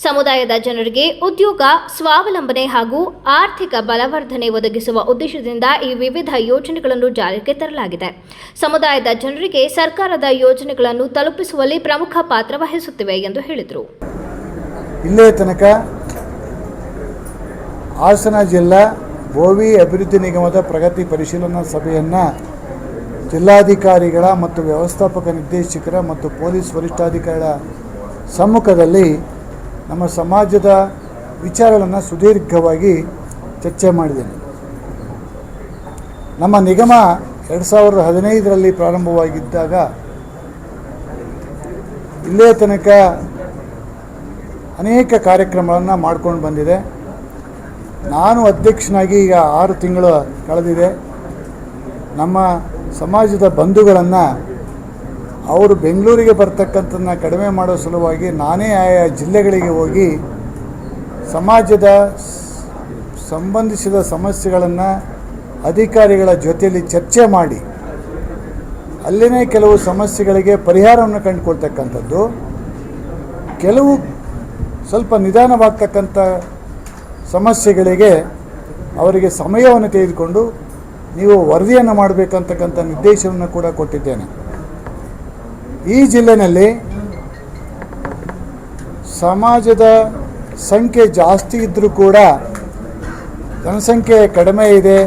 ಸಮುದಾಯದ ಜನರಿಗೆ ಉದ್ಯೋಗ, ಸ್ವಾವಲಂಬನೆ ಹಾಗೂ ಆರ್ಥಿಕ ಬಲವರ್ಧನೆ ಒದಗಿಸುವ ಉದ್ದೇಶದಿಂದ ಈ ವಿವಿಧ ಯೋಜನೆಗಳನ್ನು ಜಾರಿಗೆ ತರಲಾಗಿದೆ. ಸಮುದಾಯದ ಜನರಿಗೆ ಸರ್ಕಾರದ ಯೋಜನೆಗಳನ್ನು ತಲುಪಿಸುವಲ್ಲಿ ಪ್ರಮುಖ ಪಾತ್ರ ವಹಿಸುತ್ತಿವೆ ಎಂದು ಹೇಳಿದರು. ಇಲ್ಲೇ ತನಕ ಹಾಸನ ಜಿಲ್ಲಾ ಭೋವಿ ಅಭಿವೃದ್ಧಿ ನಿಗಮದ ಪ್ರಗತಿ ಪರಿಶೀಲನಾ ಸಭೆಯನ್ನು ಜಿಲ್ಲಾಧಿಕಾರಿಗಳ ಮತ್ತು ವ್ಯವಸ್ಥಾಪಕ ನಿರ್ದೇಶಕರ ಮತ್ತು ಪೊಲೀಸ್ ವರಿಷ್ಠಾಧಿಕಾರಿಗಳ ಸಮ್ಮುಖದಲ್ಲಿ ನಮ್ಮ ಸಮಾಜದ ವಿಚಾರಗಳನ್ನು ಸುದೀರ್ಘವಾಗಿ ಚರ್ಚೆ ಮಾಡಿದ್ದೇನೆ. ನಮ್ಮ ನಿಗಮ 2015ರಲ್ಲಿ ಪ್ರಾರಂಭವಾಗಿದ್ದಾಗ ಇಲ್ಲೇ ತನಕ ಅನೇಕ ಕಾರ್ಯಕ್ರಮಗಳನ್ನು ಮಾಡ್ಕೊಂಡು ಬಂದಿದೆ. ನಾನು ಅಧ್ಯಕ್ಷನಾಗಿ ಈಗ 6 ತಿಂಗಳು ಕಳೆದಿದೆ. ನಮ್ಮ ಸಮಾಜದ ಬಂಧುಗಳನ್ನು ಅವರು ಬೆಂಗಳೂರಿಗೆ ಬರ್ತಕ್ಕಂಥದ್ದನ್ನ ಕಡಿಮೆ ಮಾಡೋ ಸಲುವಾಗಿ ನಾನೇ ಆಯಾ ಜಿಲ್ಲೆಗಳಿಗೆ ಹೋಗಿ ಸಮಾಜದ ಸಂಬಂಧಿಸಿದ ಸಮಸ್ಯೆಗಳನ್ನು ಅಧಿಕಾರಿಗಳ ಜೊತೆಯಲ್ಲಿ ಚರ್ಚೆ ಮಾಡಿ ಅಲ್ಲಿನೇ ಕೆಲವು ಸಮಸ್ಯೆಗಳಿಗೆ ಪರಿಹಾರವನ್ನು ಕಂಡುಕೊಳ್ತಕ್ಕಂಥದ್ದು, ಕೆಲವು ಸ್ವಲ್ಪ ನಿಧಾನವಾಗ್ತಕ್ಕಂಥ ಸಮಸ್ಯೆಗಳಿಗೆ ಅವರಿಗೆ ಸಮಯವನ್ನು ತೆಗೆದುಕೊಂಡು ನೀವು ವರದಿಯನ್ನು ಮಾಡಬೇಕಂತಕ್ಕಂಥ ನಿರ್ದೇಶನವನ್ನು ಕೂಡ ಕೊಟ್ಟಿದ್ದೇನೆ. ಈ ಜಿಲ್ಲೆಯಲ್ಲಿ ಸಮಾಜದ ಸಂಖ್ಯೆ ಜಾಸ್ತಿ ಇದ್ದರೂ ಕೂಡ ಜನಸಂಖ್ಯೆ ಕಡಿಮೆ ಇದೆ,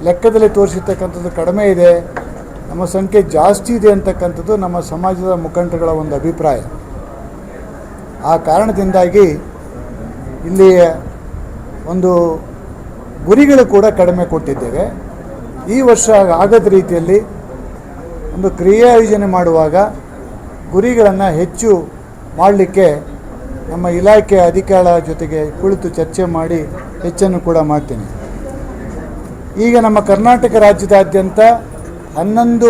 ಲೆಕ್ಕದಲ್ಲಿ ತೋರಿಸಿರ್ತಕ್ಕಂಥದ್ದು ಕಡಿಮೆ ಇದೆ, ನಮ್ಮ ಸಂಖ್ಯೆ ಜಾಸ್ತಿ ಇದೆ ಅಂತಕ್ಕಂಥದ್ದು ನಮ್ಮ ಸಮಾಜದ ಮುಖಂಡರುಗಳ ಒಂದು ಅಭಿಪ್ರಾಯ. ಆ ಕಾರಣದಿಂದಾಗಿ ಇಲ್ಲಿ ಒಂದು ಗುರಿಗಳು ಕೂಡ ಕಡಿಮೆ ಕೊಟ್ಟಿದ್ದೇವೆ. ಈ ವರ್ಷ ಆಗದ ರೀತಿಯಲ್ಲಿ ಒಂದು ಕ್ರಿಯಾ ಯೋಜನೆ ಮಾಡುವಾಗ ಗುರಿಗಳನ್ನು ಹೆಚ್ಚು ಮಾಡಲಿಕ್ಕೆ ನಮ್ಮ ಇಲಾಖೆ ಅಧಿಕಾರಿಗಳ ಜೊತೆಗೆ ಕುಳಿತು ಚರ್ಚೆ ಮಾಡಿ ಹೆಚ್ಚನ್ನು ಕೂಡ ಮಾಡ್ತೀನಿ. ಈಗ ನಮ್ಮ ಕರ್ನಾಟಕ ರಾಜ್ಯದಾದ್ಯಂತ 11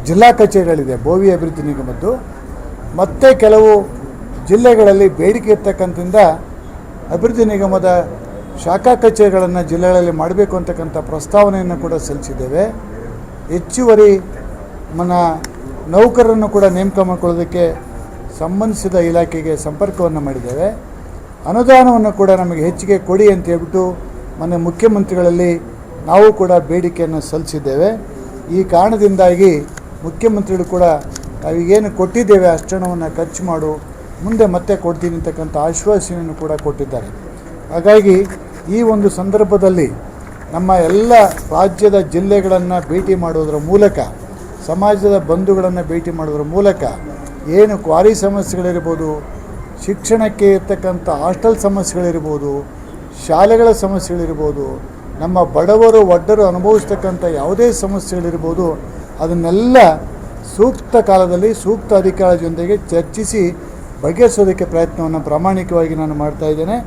ಜಿಲ್ಲಾ ಕಚೇರಿಗಳಿದೆ ಭೋವಿ ಅಭಿವೃದ್ಧಿ ನಿಗಮದ್ದು. ಮತ್ತು ಕೆಲವು ಜಿಲ್ಲೆಗಳಲ್ಲಿ ಬೇಡಿಕೆ ಇರ್ತಕ್ಕಂಥದಿಂದ ಅಭಿವೃದ್ಧಿ ನಿಗಮದ ಶಾಖಾ ಕಚೇರಿಗಳನ್ನು ಜಿಲ್ಲೆಗಳಲ್ಲಿ ಮಾಡಬೇಕು ಅಂತಕ್ಕಂಥ ಪ್ರಸ್ತಾವನೆಯನ್ನು ಕೂಡ ಸಲ್ಲಿಸಿದ್ದೇವೆ. ಹೆಚ್ಚುವರಿ ನೌಕರರನ್ನು ಕೂಡ ನೇಮಕ ಮಾಡಿಕೊಳ್ಳೋದಕ್ಕೆ ಸಂಬಂಧಿಸಿದ ಇಲಾಖೆಗೆ ಸಂಪರ್ಕವನ್ನು ಮಾಡಿದ್ದೇವೆ. ಅನುದಾನವನ್ನು ಕೂಡ ನಮಗೆ ಹೆಚ್ಚಿಗೆ ಕೊಡಿ ಅಂತ ಹೇಳ್ಬಿಟ್ಟು ಮೊನ್ನೆ ಮುಖ್ಯಮಂತ್ರಿಗಳಲ್ಲಿ ನಾವು ಕೂಡ ಬೇಡಿಕೆಯನ್ನು ಸಲ್ಲಿಸಿದ್ದೇವೆ. ಈ ಕಾರಣದಿಂದಾಗಿ ಮುಖ್ಯಮಂತ್ರಿಗಳು ಕೂಡ ನಾವೀಗೇನು ಕೊಟ್ಟಿದ್ದೇವೆ ಅಷ್ಟಣವನ್ನು ಖರ್ಚು ಮಾಡು, ಮುಂದೆ ಮತ್ತೆ ಕೊಡ್ತೀನಿ ಅಂತಕ್ಕಂಥ ಆಶ್ವಾಸನೆಯನ್ನು ಕೂಡ ಕೊಟ್ಟಿದ್ದಾರೆ. ಹಾಗಾಗಿ ಈ ಒಂದು ಸಂದರ್ಭದಲ್ಲಿ ನಮ್ಮ ಎಲ್ಲ ರಾಜ್ಯದ ಜಿಲ್ಲೆಗಳನ್ನು ಭೇಟಿ ಮಾಡೋದರ ಮೂಲಕ, ಸಮಾಜದ ಬಂಧುಗಳನ್ನು ಭೇಟಿ ಮಾಡೋದ್ರ ಮೂಲಕ ಏನು ಕ್ವಾರಿ ಸಮಸ್ಯೆಗಳಿರ್ಬೋದು, ಶಿಕ್ಷಣಕ್ಕೆ ಇರ್ತಕ್ಕಂಥ ಹಾಸ್ಟೆಲ್ ಸಮಸ್ಯೆಗಳಿರ್ಬೋದು, ಶಾಲೆಗಳ ಸಮಸ್ಯೆಗಳಿರ್ಬೋದು, ನಮ್ಮ ಬಡವರು ಒಡ್ಡರು ಅನುಭವಿಸ್ತಕ್ಕಂಥ ಯಾವುದೇ ಸಮಸ್ಯೆಗಳಿರ್ಬೋದು, ಅದನ್ನೆಲ್ಲ ಸೂಕ್ತ ಕಾಲದಲ್ಲಿ ಸೂಕ್ತ ಅಧಿಕಾರಿಗಳ ಜೊತೆಗೆ ಚರ್ಚಿಸಿ ಬಗೆಹರಿಸೋದಕ್ಕೆ ಪ್ರಯತ್ನವನ್ನು ಪ್ರಾಮಾಣಿಕವಾಗಿ ನಾನು ಮಾಡ್ತಾ ಇದ್ದೇನೆ.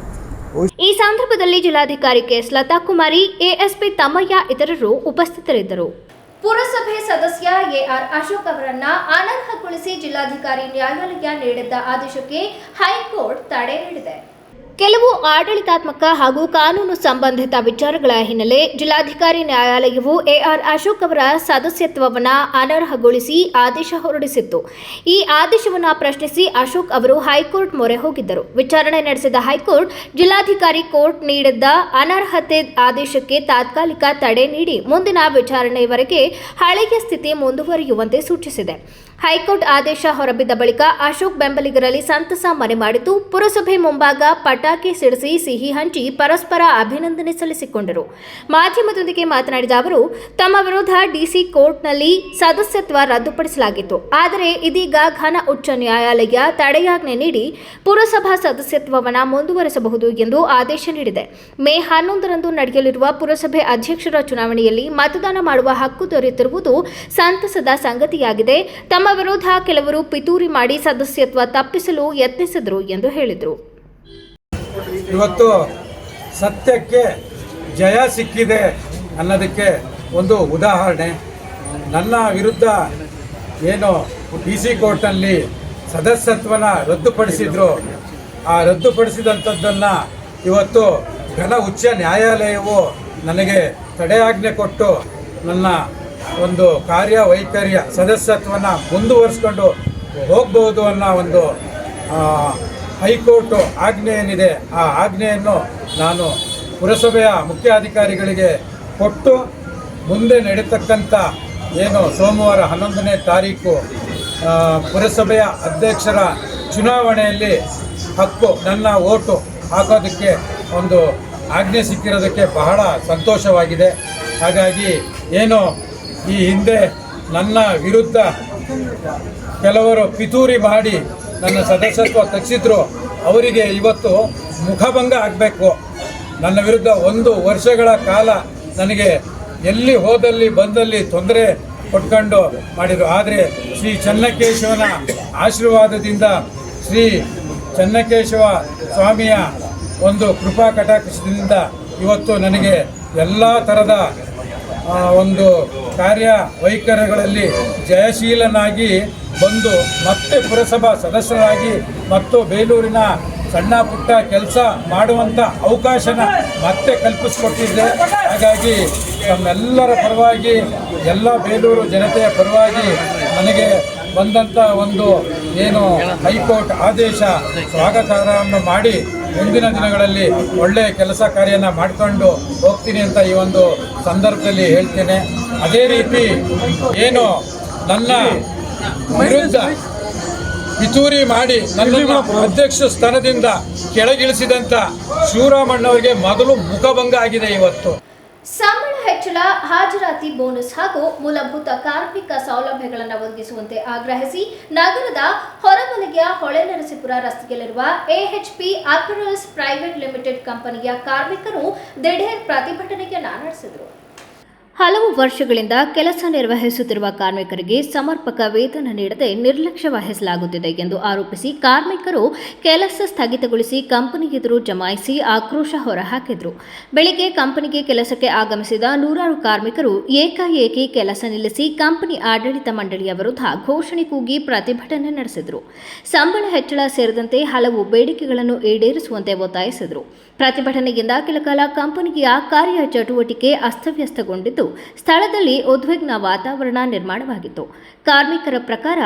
ಈ ಸಂದರ್ಭದಲ್ಲಿ ಜಿಲ್ಲಾಧಿಕಾರಿ ಕೆಎಸ್ ಲತಾ ಕುಮಾರಿ, ಎಎಸ್ಪಿ ತಮ್ಮಯ್ಯ ಇತರರು ಉಪಸ್ಥಿತರಿದ್ದರು. ಪುರಸಭೆ ಸದಸ್ಯ ಎಆರ್ ಅಶೋಕ್ ಅವರನ್ನ ಅನರ್ಹಗೊಳಿಸಿ ಜಿಲ್ಲಾಧಿಕಾರಿ ನ್ಯಾಯಾಲಯ ನೀಡಿದ್ದ ಆದೇಶಕ್ಕೆ ಹೈಕೋರ್ಟ್ ತಡೆ ನೀಡಿದೆ. ಕೆಲವು ಆಡಳಿತಾತ್ಮಕ ಹಾಗೂ ಕಾನೂನು ಸಂಬಂಧಿತ ವಿಚಾರಗಳ ಹಿನ್ನೆಲೆ ಜಿಲ್ಲಾಧಿಕಾರಿ ನ್ಯಾಯಾಲಯವು ಎಆರ್ ಅಶೋಕ್ ಅವರ ಸದಸ್ಯತ್ವವನ್ನು ಅನರ್ಹಗೊಳಿಸಿ ಆದೇಶ ಹೊರಡಿಸಿತ್ತು. ಈ ಆದೇಶವನ್ನು ಪ್ರಶ್ನಿಸಿ ಅಶೋಕ್ ಅವರು ಹೈಕೋರ್ಟ್ ಮೊರೆ ಹೋಗಿದ್ದರು. ವಿಚಾರಣೆ ನಡೆಸಿದ ಹೈಕೋರ್ಟ್ ಜಿಲ್ಲಾಧಿಕಾರಿ ಕೋರ್ಟ್ ನೀಡಿದ್ದ ಅನರ್ಹತೆ ಆದೇಶಕ್ಕೆ ತಾತ್ಕಾಲಿಕ ತಡೆ ನೀಡಿ ಮುಂದಿನ ವಿಚಾರಣೆಯವರೆಗೆ ಹಳೆಯ ಸ್ಥಿತಿ ಮುಂದುವರಿಯುವಂತೆ ಸೂಚಿಸಿದೆ. ಹೈಕೋರ್ಟ್ ಆದೇಶ ಹೊರಬಿದ್ದ ಬಳಿಕ ಅಶೋಕ್ ಬೆಂಬಲಿಗರಲ್ಲಿ ಸಂತಸ ಮನೆ ಮಾಡಿದ್ದು ಪುರಸಭೆ ಮುಂಭಾಗ ಪಟಾಕಿ ಸಿಡಿಸಿ ಸಿಹಿ ಹಂಚಿ ಪರಸ್ಪರ ಅಭಿನಂದನೆ ಸಲ್ಲಿಸಿಕೊಂಡರು. ಮಾಧ್ಯಮದೊಂದಿಗೆ ಮಾತನಾಡಿದ ಅವರು, ತಮ್ಮ ವಿರುದ್ಧ ಡಿಸಿ ಕೋರ್ಟ್ನಲ್ಲಿ ಸದಸ್ಯತ್ವ ರದ್ದುಪಡಿಸಲಾಗಿತ್ತು. ಆದರೆ ಇದೀಗ ಘನ ಉಚ್ಚ ನ್ಯಾಯಾಲಯ ತಡೆಯಾಜ್ಞೆ ನೀಡಿ ಪುರಸಭಾ ಸದಸ್ಯತ್ವವನ್ನು ಮುಂದುವರೆಸಬಹುದು ಎಂದು ಆದೇಶ ನೀಡಿದೆ. ಮೇ 11ರಂದು ನಡೆಯಲಿರುವ ಪುರಸಭೆ ಅಧ್ಯಕ್ಷರ ಚುನಾವಣೆಯಲ್ಲಿ ಮತದಾನ ಮಾಡುವ ಹಕ್ಕು ದೊರೆತಿರುವುದು ಸಂತಸದ ಸಂಗತಿಯಾಗಿದೆ. ತಮ್ಮ ವಿರುದ್ಧ ಕೆಲವರು ಪಿತೂರಿ ಮಾಡಿ ಸದಸ್ಯತ್ವ ತಪ್ಪಿಸಲು ಯತ್ನಿಸಿದರು ಎಂದು ಹೇಳಿದರು. ಇವತ್ತು ಸತ್ಯಕ್ಕೆ ಜಯ ಸಿಕ್ಕಿದೆ ಅನ್ನೋದಕ್ಕೆ ಒಂದು ಉದಾಹರಣೆ. ನನ್ನ ವಿರುದ್ಧ ಏನು DC ಕೋರ್ಟ್ನಲ್ಲಿ ಸದಸ್ಯತ್ವನ ರದ್ದುಪಡಿಸಿದ್ರು, ಆ ರದ್ದುಪಡಿಸಿದಂಥದ್ದನ್ನು ಇವತ್ತು ಘನ ಉಚ್ಚ ನ್ಯಾಯಾಲಯವು ನನಗೆ ತಡೆಯಾಜ್ಞೆ ಕೊಟ್ಟು ನನ್ನ ಒಂದು ಕಾರ್ಯವೈಖರಿಯ ಸದಸ್ಯತ್ವನ ಮುಂದುವರಿಸ್ಕೊಂಡು ಹೋಗ್ಬೋದು ಅನ್ನೋ ಒಂದು ಹೈಕೋರ್ಟ್ ಆಜ್ಞೆ ಏನಿದೆ, ಆ ಆಜ್ಞೆಯನ್ನು ನಾನು ಪುರಸಭೆಯ ಮುಖ್ಯಾಧಿಕಾರಿಗಳಿಗೆ ಕೊಟ್ಟು ಮುಂದೆ ನಡೀತಕ್ಕಂಥ ಏನು ಸೋಮವಾರ 11ನೇ ತಾರೀಕು ಪುರಸಭೆಯ ಅಧ್ಯಕ್ಷರ ಚುನಾವಣೆಯಲ್ಲಿ ಹಕ್ಕು ನನ್ನ ಓಟು ಹಾಕೋದಕ್ಕೆ ಒಂದು ಆಜ್ಞೆ ಸಿಕ್ಕಿರೋದಕ್ಕೆ ಬಹಳ ಸಂತೋಷವಾಗಿದೆ. ಹಾಗಾಗಿ ಏನು ಈ ಹಿಂದೆ ನನ್ನ ವಿರುದ್ಧ ಕೆಲವರು ಪಿತೂರಿ ಮಾಡಿ ನನ್ನ ಸದಸ್ಯತ್ವ ತಗ್ಸಿದ್ರು, ಅವರಿಗೆ ಇವತ್ತು ಮುಖಭಂಗ ಆಗಬೇಕು. ನನ್ನ ವಿರುದ್ಧ 1 ವರ್ಷಗಳ ಕಾಲ ನನಗೆ ಎಲ್ಲಿ ಹೋದಲ್ಲಿ ಬಂದಲ್ಲಿ ತೊಂದರೆ ಕೊಟ್ಕೊಂಡು ಮಾಡಿದರು. ಆದರೆ ಶ್ರೀ ಚೆನ್ನಕೇಶವನ ಆಶೀರ್ವಾದದಿಂದ, ಶ್ರೀ ಚೆನ್ನಕೇಶವ ಸ್ವಾಮಿಯ ಒಂದು ಕೃಪಾ ಕಟಾಕ್ಷದಿಂದ ಇವತ್ತು ನನಗೆ ಎಲ್ಲ ಥರದ ಒಂದು ಕಾರ್ಯವೈಖರಿಗಳಲ್ಲಿ ಜಯಶೀಲನಾಗಿ ಬಂದು ಮತ್ತೆ ಪುರಸಭಾ ಸದಸ್ಯರಾಗಿ ಮತ್ತು ಬೇಲೂರಿನ ಸಣ್ಣ ಪುಟ್ಟ ಕೆಲಸ ಮಾಡುವಂಥ ಅವಕಾಶನ ಮತ್ತೆ ಕಲ್ಪಿಸಿಕೊಟ್ಟಿದ್ದೆ. ಹಾಗಾಗಿ ನಮ್ಮೆಲ್ಲರ ಪರವಾಗಿ, ಎಲ್ಲ ಬೇಲೂರು ಜನತೆಯ ಪರವಾಗಿ ನನಗೆ ಬಂದಂಥ ಒಂದು ಏನು ಹೈಕೋರ್ಟ್ ಆದೇಶ ಸ್ವಾಗತಾರ್ಹವನ್ನು ಮಾಡಿ ಮುಂದಿನ ದಿನಗಳಲ್ಲಿ ಒಳ್ಳೆಯ ಕೆಲಸ ಕಾರ್ಯನ ಮಾಡಿಕೊಂಡು ಹೋಗ್ತೀನಿ ಅಂತ ಈ ಒಂದು ಸಂದರ್ಭದಲ್ಲಿ ಹೇಳ್ತೇನೆ. ಅದೇ ರೀತಿ ಏನು ನನ್ನ ವಿರುದ್ಧ ಪಿತೂರಿ ಮಾಡಿ ನನ್ನ ಅಧ್ಯಕ್ಷ ಸ್ಥಾನದಿಂದ ಕೆಳಗಿಳಿಸಿದಂಥ ಶಿವರಾಮಣ್ಣವರಿಗೆ ಮೊದಲು ಮುಖಭಂಗ ಆಗಿದೆ. ಇವತ್ತು ಸಂಬಳ ಹೆಚ್ಚಳ, ಹಾಜರಾತಿ ಬೋನಸ್ ಹಾಗೂ ಮೂಲಭೂತ ಕಾರ್ಮಿಕ ಸೌಲಭ್ಯಗಳನ್ನು ಒದಗಿಸುವಂತೆ ಆಗ್ರಹಿಸಿ ನಗರದ ಹೊರವಲಯ ಹೊಳೆನರಸೀಪುರ ರಸ್ತೆಯಲ್ಲಿರುವ AHP ಅಪರಲ್ಸ್ ಪ್ರೈವೇಟ್ ಲಿಮಿಟೆಡ್ ಕಂಪನಿಯ ಕಾರ್ಮಿಕರು ದಿಢೀರ್ ಪ್ರತಿಭಟನೆಯನ್ನು ನಡೆಸಿದರು. ಹಲವು ವರ್ಷಗಳಿಂದ ಕೆಲಸ ನಿರ್ವಹಿಸುತ್ತಿರುವ ಕಾರ್ಮಿಕರಿಗೆ ಸಮರ್ಪಕ ವೇತನ ನೀಡದೆ ನಿರ್ಲಕ್ಷ್ಯ ವಹಿಸಲಾಗುತ್ತಿದೆ ಎಂದು ಆರೋಪಿಸಿ ಕಾರ್ಮಿಕರು ಕೆಲಸ ಸ್ಥಗಿತಗೊಳಿಸಿ ಕಂಪನಿ ಎದುರು ಜಮಾಯಿಸಿ ಆಕ್ರೋಶ ಹೊರಹಾಕಿದರು. ಬೆಳಿಗ್ಗೆ ಕಂಪನಿಗೆ ಕೆಲಸಕ್ಕೆ ಆಗಮಿಸಿದ ನೂರಾರು ಕಾರ್ಮಿಕರು ಏಕಾಏಕಿ ಕೆಲಸ ನಿಲ್ಲಿಸಿ ಕಂಪನಿ ಆಡಳಿತ ಮಂಡಳಿಯ ವಿರುದ್ಧ ಘೋಷಣೆ ಕೂಗಿ ಪ್ರತಿಭಟನೆ ನಡೆಸಿದರು. ಸಂಬಳ ಹೆಚ್ಚಳ ಸೇರಿದಂತೆ ಹಲವು ಬೇಡಿಕೆಗಳನ್ನು ಈಡೇರಿಸುವಂತೆ ಒತ್ತಾಯಿಸಿದರು. ಪ್ರತಿಭಟನೆಯಿಂದ ಕೆಲಕಾಲ ಕಂಪನಿಯ ಕಾರ್ಯ ಚಟುವಟಿಕೆ ಅಸ್ತವ್ಯಸ್ತಗೊಂಡಿದ್ದು ಸ್ಥಳದಲ್ಲಿ ಉದ್ವಿಗ್ನ ವಾತಾವರಣ ನಿರ್ಮಾಣವಾಗಿತ್ತು. ಕಾರ್ಮಿಕರ ಪ್ರಕಾರ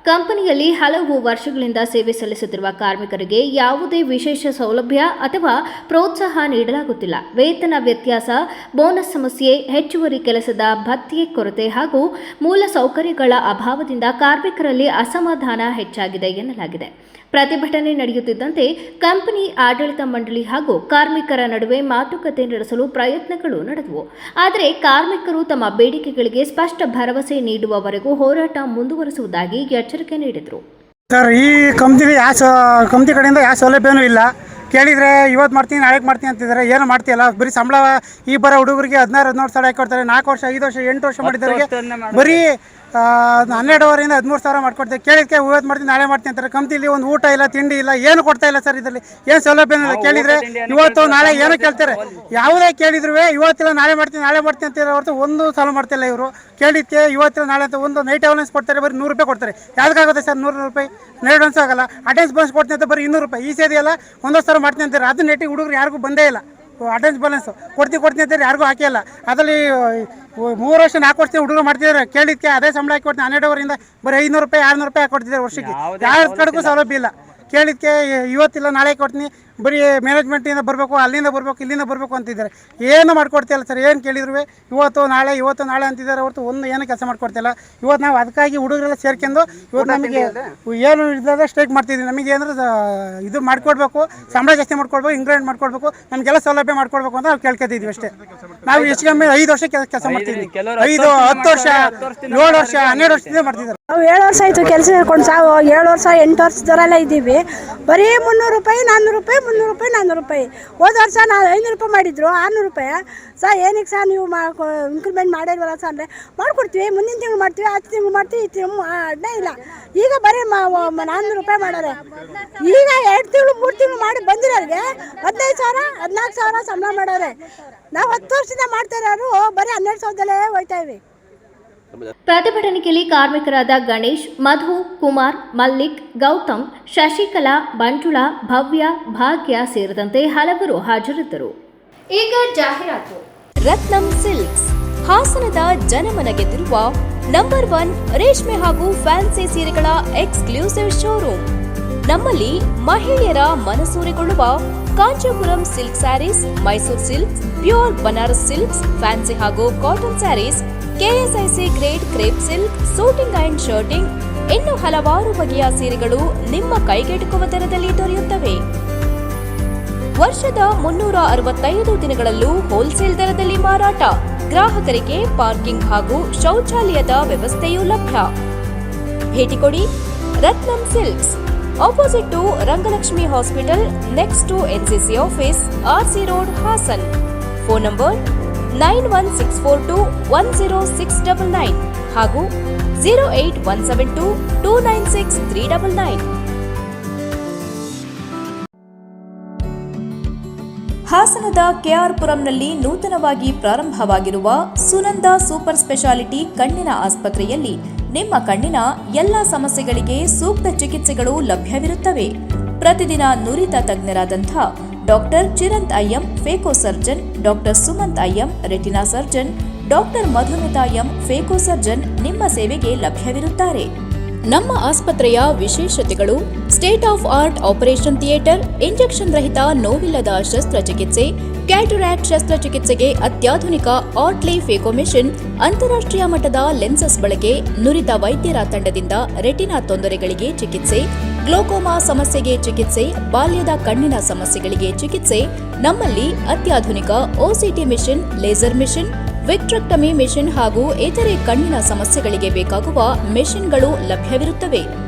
ಕಂಪನಿಯಲ್ಲಿ ಹಲವು ವರ್ಷಗಳಿಂದ ಸೇವೆ ಸಲ್ಲಿಸುತ್ತಿರುವ ಕಾರ್ಮಿಕರಿಗೆ ಯಾವುದೇ ವಿಶೇಷ ಸೌಲಭ್ಯ ಅಥವಾ ಪ್ರೋತ್ಸಾಹ ನೀಡಲಾಗುತ್ತಿಲ್ಲ. ವೇತನ ವ್ಯತ್ಯಾಸ, ಬೋನಸ್ ಸಮಸ್ಯೆ, ಹೆಚ್ಚುವರಿ ಕೆಲಸದ ಭತ್ಯೆ ಕೊರತೆ ಹಾಗೂ ಮೂಲ ಸೌಕರ್ಯಗಳ ಅಭಾವದಿಂದ ಕಾರ್ಮಿಕರಲ್ಲಿ ಅಸಮಾಧಾನ ಹೆಚ್ಚಾಗಿದೆ ಎನ್ನಲಾಗಿದೆ. ಪ್ರತಿಭಟನೆ ನಡೆಯುತ್ತಿದ್ದಂತೆ ಕಂಪನಿ ಆಡಳಿತ ಮಂಡಳಿ ಹಾಗೂ ಕಾರ್ಮಿಕರ ನಡುವೆ ಮಾತುಕತೆ ನಡೆಸಲು ಪ್ರಯತ್ನಗಳು ನಡೆದವು. ಆದರೆ ಕಾರ್ಮಿಕರು ತಮ್ಮ ಬೇಡಿಕೆಗಳಿಗೆ ಸ್ಪಷ್ಟ ಭರವಸೆ ನೀಡುವವರೆಗೂ ಹೋರಾಟ ಮುಂದುವರಿಸುವುದಾಗಿ ಎಚ್ಚರಿಕೆ ನೀಡಿದರು. ಸರ್, ಈ ಕಂಪ್ನಿ ಕಡೆಯಿಂದ ಯಾವ ಸೌಲಭ್ಯನೂ ಇಲ್ಲ. ಕೇಳಿದರೆ ಇವತ್ತು ಮಾಡ್ತೀನಿ, ನಾಳೆಗೆ ಮಾಡ್ತೀನಿ ಅಂತಿದ್ದಾರೆ. ಏನು ಮಾಡ್ತೀಯಲ್ಲ, ಬರೀ ಸಂಬಳ ಈ ಬರೋ ಹುಡುಗರಿಗೆ 16-17 ಸಾವಿರ ಹಾಕೊಡ್ತಾರೆ. 4 ವರ್ಷ, 5 ವರ್ಷ, 8 ವರ್ಷ ಮಾಡಿದವರಿಗೆ ಬರೀ 12,000 13 ಸಾವಿರ ಮಾಡ್ಕೊಡ್ತಾರೆ. ಕೇಳಿದಕ್ಕೆ ಇವತ್ತು ಮಾಡ್ತೀನಿ, ನಾಳೆ ಮಾಡ್ತೀನಿ ಅಂತಾರೆ. ಕಂಪ್ನಿಲಿ ಒಂದು ಊಟ ಇಲ್ಲ, ತಿಂಡಿ ಇಲ್ಲ, ಏನು ಕೊಡ್ತಾ ಇಲ್ಲ ಸರ್. ಇದರಲ್ಲಿ ಏನು ಸೌಲಭ್ಯ ಇಲ್ಲ. ಕೇಳಿದರೆ ಇವತ್ತು ನಾಳೆ ಏನೋ ಕೇಳ್ತಾರೆ. ಯಾವುದೇ ಕೇಳಿದ್ರು ಇವತ್ತಿಲ್ಲ ನಾಳೆ ಮಾಡ್ತೀನಿ ಅಂತಿರೋ ಹೊರತು ಒಂದು ಸಲ ಮಾಡ್ತಿಲ್ಲ ಇವರು. ಕೇಳಿದ್ದಕ್ಕೆ ಇವತ್ತಿಲ್ಲ ನಾಳೆ ಅಂತ ಒಂದು ನೈಟ್ ಅಲೌನ್ಸ್ ಕೊಡ್ತಾರೆ, ಬರೀ 100 ರೂಪಾಯಿ ಕೊಡ್ತಾರೆ. ಯಾವುದಕ್ಕಾಗುತ್ತೆ ಸರ್ 100 ರೂಪಾಯಿ? ಅಡ್ವಾನ್ಸ್ ಆಗಲ್ಲ. ಅಟೆಂಡೆನ್ಸ್ ಬೋನಸ್ ಕೊಡ್ತೀನಿ ಅಂತ ಬರೀ 200 ರೂಪಾಯಿ. ಈ ಸೇರಿಯಲ್ಲ ಒಂದೊಂದು ಸಾವಿರ ಮಾಡ್ತೀನಿ ಅಂತಾರೆ. ಅದು ನೆಟ್ಟಿಗೆ ಹುಡುಗರು ಯಾರಿಗೂ ಬಂದೇ ಇಲ್ಲ. ಅಟೆಂಡೆನ್ಸ್ ಬ್ಯಾಲೆನ್ಸ್ ಕೊಡ್ತೀನಿ ಅಂತಾರೆ, ಯಾರಿಗೂ ಹಾಕಿಲ್ಲ. ಅದರಲ್ಲಿ 3 ವರ್ಷ 4 ವರ್ಷ ಹುಡುಗರು ಮಾಡ್ತಿದ್ದಾರೆ. ಕೇಳಿದ್ದಕ್ಕೆ ಅದೇ ಸಂಬಳ ಹಾಕಿ ಕೊಡ್ತೀನಿ. 12 ಅವರಿಂದ ಬರೀ 500 ರೂಪಾಯಿ 600 ರೂಪಾಯಿ ಹಾಕೊಡ್ತಿದ್ದಾರೆ ವರ್ಷಕ್ಕೆ. ಯಾವ ಕಡೆಗೂ ಸೌಲಭ್ಯ ಇಲ್ಲ. ಕೇಳಿದ್ದಕ್ಕೆ ಇವತ್ತಿಲ್ಲ ನಾಳೆ ಕೊಡ್ತೀನಿ, ಬರೀ ಮ್ಯಾನೇಜ್ಮೆಂಟಿಂದ ಬರಬೇಕು, ಅಲ್ಲಿಂದ ಬರಬೇಕು, ಇಲ್ಲಿಂದ ಬರಬೇಕು ಅಂತಿದ್ದಾರೆ. ಏನು ಮಾಡ್ಕೊಡ್ತಿಲ್ಲ ಸರ್. ಏನು ಕೇಳಿದ್ರು ಇವತ್ತು ನಾಳೆ ಅಂತಿದ್ದಾರೆ ಹೊರತು ಒಂದು ಏನು ಕೆಲಸ ಮಾಡ್ಕೊಡ್ತಿಲ್ಲ. ಇವತ್ತು ನಾವು ಅದಕ್ಕಾಗಿ ಹುಡುಗರೆಲ್ಲ ಸೇರ್ಕೊಂಡು ಇವತ್ತು ನಮಗೆ ಏನು ಇಲ್ಲದ ಸ್ಟ್ರೈಕ್ ಮಾಡ್ತಿದ್ವಿ. ನಮಗೆ ಏನಾದ್ರು ಇದು ಮಾಡಿಕೊಡ್ಬೇಕು, ಸಂಬಳ ಜಾಸ್ತಿ ಮಾಡ್ಕೊಡ್ಬೇಕು, ಇಂಕ್ರಿಮೆಂಟ್ ಮಾಡ್ಕೊಡ್ಬೇಕು, ನಮಗೆಲ್ಲ ಸೌಲಭ್ಯ ಮಾಡ್ಕೊಡ್ಬೇಕು ಅಂತ ನಾವು ಕೇಳ್ಕೊತಿದ್ವಿ ಅಷ್ಟೇ. ನಾವು ಹೆಚ್ಚು ಕಮ್ಮಿ 5 ವರ್ಷ ಕೆಲಸ ಮಾಡ್ತಿದ್ವಿ. 5, 10 ವರ್ಷ, 7 ವರ್ಷ, 12 ವರ್ಷದಿಂದ ಮಾಡ್ತಿದ್ದಾರೆ. ನಾವು 7 ವರ್ಷ ಆಯಿತು ಕೆಲಸ ಹೇಳ್ಕೊಂಡು 7 ವರ್ಷ 8 ವರ್ಷದವರೆಲ್ಲ ಇದ್ದೀವಿ. ಬರೀ 300 ರೂಪಾಯಿ 400 ರೂಪಾಯಿ 300 ರೂಪಾಯಿ 400 ರೂಪಾಯಿ. ಹೋದ ವರ್ಷ ನಾವು 500 ರೂಪಾಯಿ ಮಾಡಿದ್ರು, 600 ರೂಪಾಯಿ. ಸರ್ ಏನಕ್ಕೆ ಸರ್ ನೀವು ಇಂಕ್ರಿಮೆಂಟ್ ಮಾಡಿಲ್ವಲ್ಲ ಸರ್ ಅಂದರೆ ಮಾಡ್ಕೊಡ್ತೀವಿ, ಮುಂದಿನ ತಿಂಗಳು ಮಾಡ್ತೀವಿ, 10 ತಿಂಗಳು ಮಾಡ್ತೀವಿ, ಈ ತಿಂಗಳು ಅಡ್ಡೇ ಇಲ್ಲ. ಈಗ ಬರೀ 400 ರೂಪಾಯಿ ಮಾಡೋರೆ. ಈಗ 2 ತಿಂಗಳು 3 ತಿಂಗಳು ಮಾಡಿ ಬಂದಿರೋರಿಗೆ 15,000 14,000 ಸಂಬಳ ಮಾಡೋರೆ. ನಾವು 10 ವರ್ಷದಿಂದ ಮಾಡ್ತಾ ಇರೋರು ಬರೀ 12,000ದಲ್ಲೇ ಹೋಯ್ತಾ ಇವಿ. ಪ್ರತಿಭಟನೆಯಲ್ಲಿ ಕಾರ್ಮಿಕರಾದ ಗಣೇಶ್, ಮಧು, ಕುಮಾರ್, ಮಲ್ಲಿಕ್, ಗೌತಮ್, ಶಶಿಕಲಾ, ಮಂಜುಳಾ, ಭವ್ಯ, ಭಾಗ್ಯ ಸೇರಿದಂತೆ ಹಲವರು ಹಾಜರಿದ್ದರು. ಈಗ ಜಾಹೀರಾತು. ರತ್ನಂ ಸಿಲ್ಕ್ಸ್ ಹಾಸನದ ಜನಮನ ಗೆದ್ದಿರುವ ನಂಬರ್ 1 ರೇಷ್ಮೆ ಹಾಗೂ ಫ್ಯಾನ್ಸಿ ಸೀರೆಗಳ ಎಕ್ಸ್ಕ್ಲೂಸಿವ್ ಶೋರೂಮ್. ನಮ್ಮಲ್ಲಿ ಮಹಿಳೆಯರ ಮನಸೂರೆಗೊಳ್ಳುವ Kanchipuram silk sarees, Mysore silks, pure Banaras silks, fancy ಹಾಗೂ cotton sarees, KSIC grade crepe silk, suiting and shirting, ಇನ್ನು ಹಲವಾರು ಬಗೆಯ ಸೀರೆಗಳು ನಿಮ್ಮ ಕೈಗೆಟುಕುವ ದರದಲ್ಲಿ ದೊರೆಯುತ್ತವೆ. ವರ್ಷದ 365 ದಿನಗಳಲ್ಲೂ ಹೋಲ್ಸೇಲ್ ದರದಲ್ಲಿ ಮಾರಾಟ. ಗ್ರಾಹಕರಿಗೆ ಪಾರ್ಕಿಂಗ್ ಹಾಗೂ ಶೌಚಾಲಯದ ವ್ಯವಸ್ಥೆಯೂ ಲಭ್ಯ. ಭೇಟಿ ಕೊಡಿ Ratnam silks, opposite to Rangalakshmi hospital, next to NCC office, RC road, Hassan. Phone number 9164210699 ಹಾಗೂ 08172296399. ಹಾಸನದ ಕೆಆರ್ಪುರಂನಲ್ಲಿ ನೂತನವಾಗಿ ಪ್ರಾರಂಭವಾಗಿರುವ ಸುನಂದ ಸೂಪರ್ ಸ್ಪೆಷಾಲಿಟಿ ಕಣ್ಣಿನ ಆಸ್ಪತ್ರೆಯಲ್ಲಿ ನಿಮ್ಮ ಕಣ್ಣಿನ ಎಲ್ಲ ಸಮಸ್ಯೆಗಳಿಗೆ ಸೂಕ್ತ ಚಿಕಿತ್ಸೆಗಳು ಲಭ್ಯವಿರುತ್ತವೆ. ಪ್ರತಿದಿನ ನುರಿತ ತಜ್ಞರಾದಂಥ doctor Chirant IM phaco surgeon, doctor Sumant IM retina surgeon, doctor Madhumita M phaco surgeon ನಿಮ್ಮ ಸೇವೆಗೆ ಲಭ್ಯವಿರುತ್ತಾರೆ. ನಮ್ಮ ಆಸ್ಪತ್ರೆಯ ವಿಶೇಷತೆಗಳು: state of art operation theatre, injection ರಹಿತ ನೋವಿಲ್ಲದ ಶಸ್ತ್ರಚಿಕಿತ್ಸೆ, ಕ್ಯಾಟರಾಕ್ಟ್ ಶಸ್ತ್ರಚಿಕಿತ್ಸೆಗೆ ಅತ್ಯಾಧುನಿಕ ಆರ್ಟ್ಲಿ ಫೇಕೋ ಮೆಷಿನ್, ಅಂತಾರಾಷ್ಟ್ರೀಯ ಮಟ್ಟದ ಲೆನ್ಸಸ್ ಬಳಕೆ, ನುರಿತ ವೈದ್ಯರ ತಂಡದಿಂದ ರೆಟಿನಾ ತೊಂದರೆಗಳಿಗೆ ಚಿಕಿತ್ಸೆ, ಗ್ಲೋಕೋಮಾ ಸಮಸ್ಯೆಗೆ ಚಿಕಿತ್ಸೆ, ಬಾಲ್ಯದ ಕಣ್ಣಿನ ಸಮಸ್ಯೆಗಳಿಗೆ ಚಿಕಿತ್ಸೆ. ನಮ್ಮಲ್ಲಿ ಅತ್ಯಾಧುನಿಕ OCT machine, laser machine, vitrectomy machine ಹಾಗೂ ಇತರೆ ಕಣ್ಣಿನ ಸಮಸ್ಯೆಗಳಿಗೆ ಬೇಕಾಗುವ ಮೆಷಿನ್ಗಳು ಲಭ್ಯವಿರುತ್ತವೆ.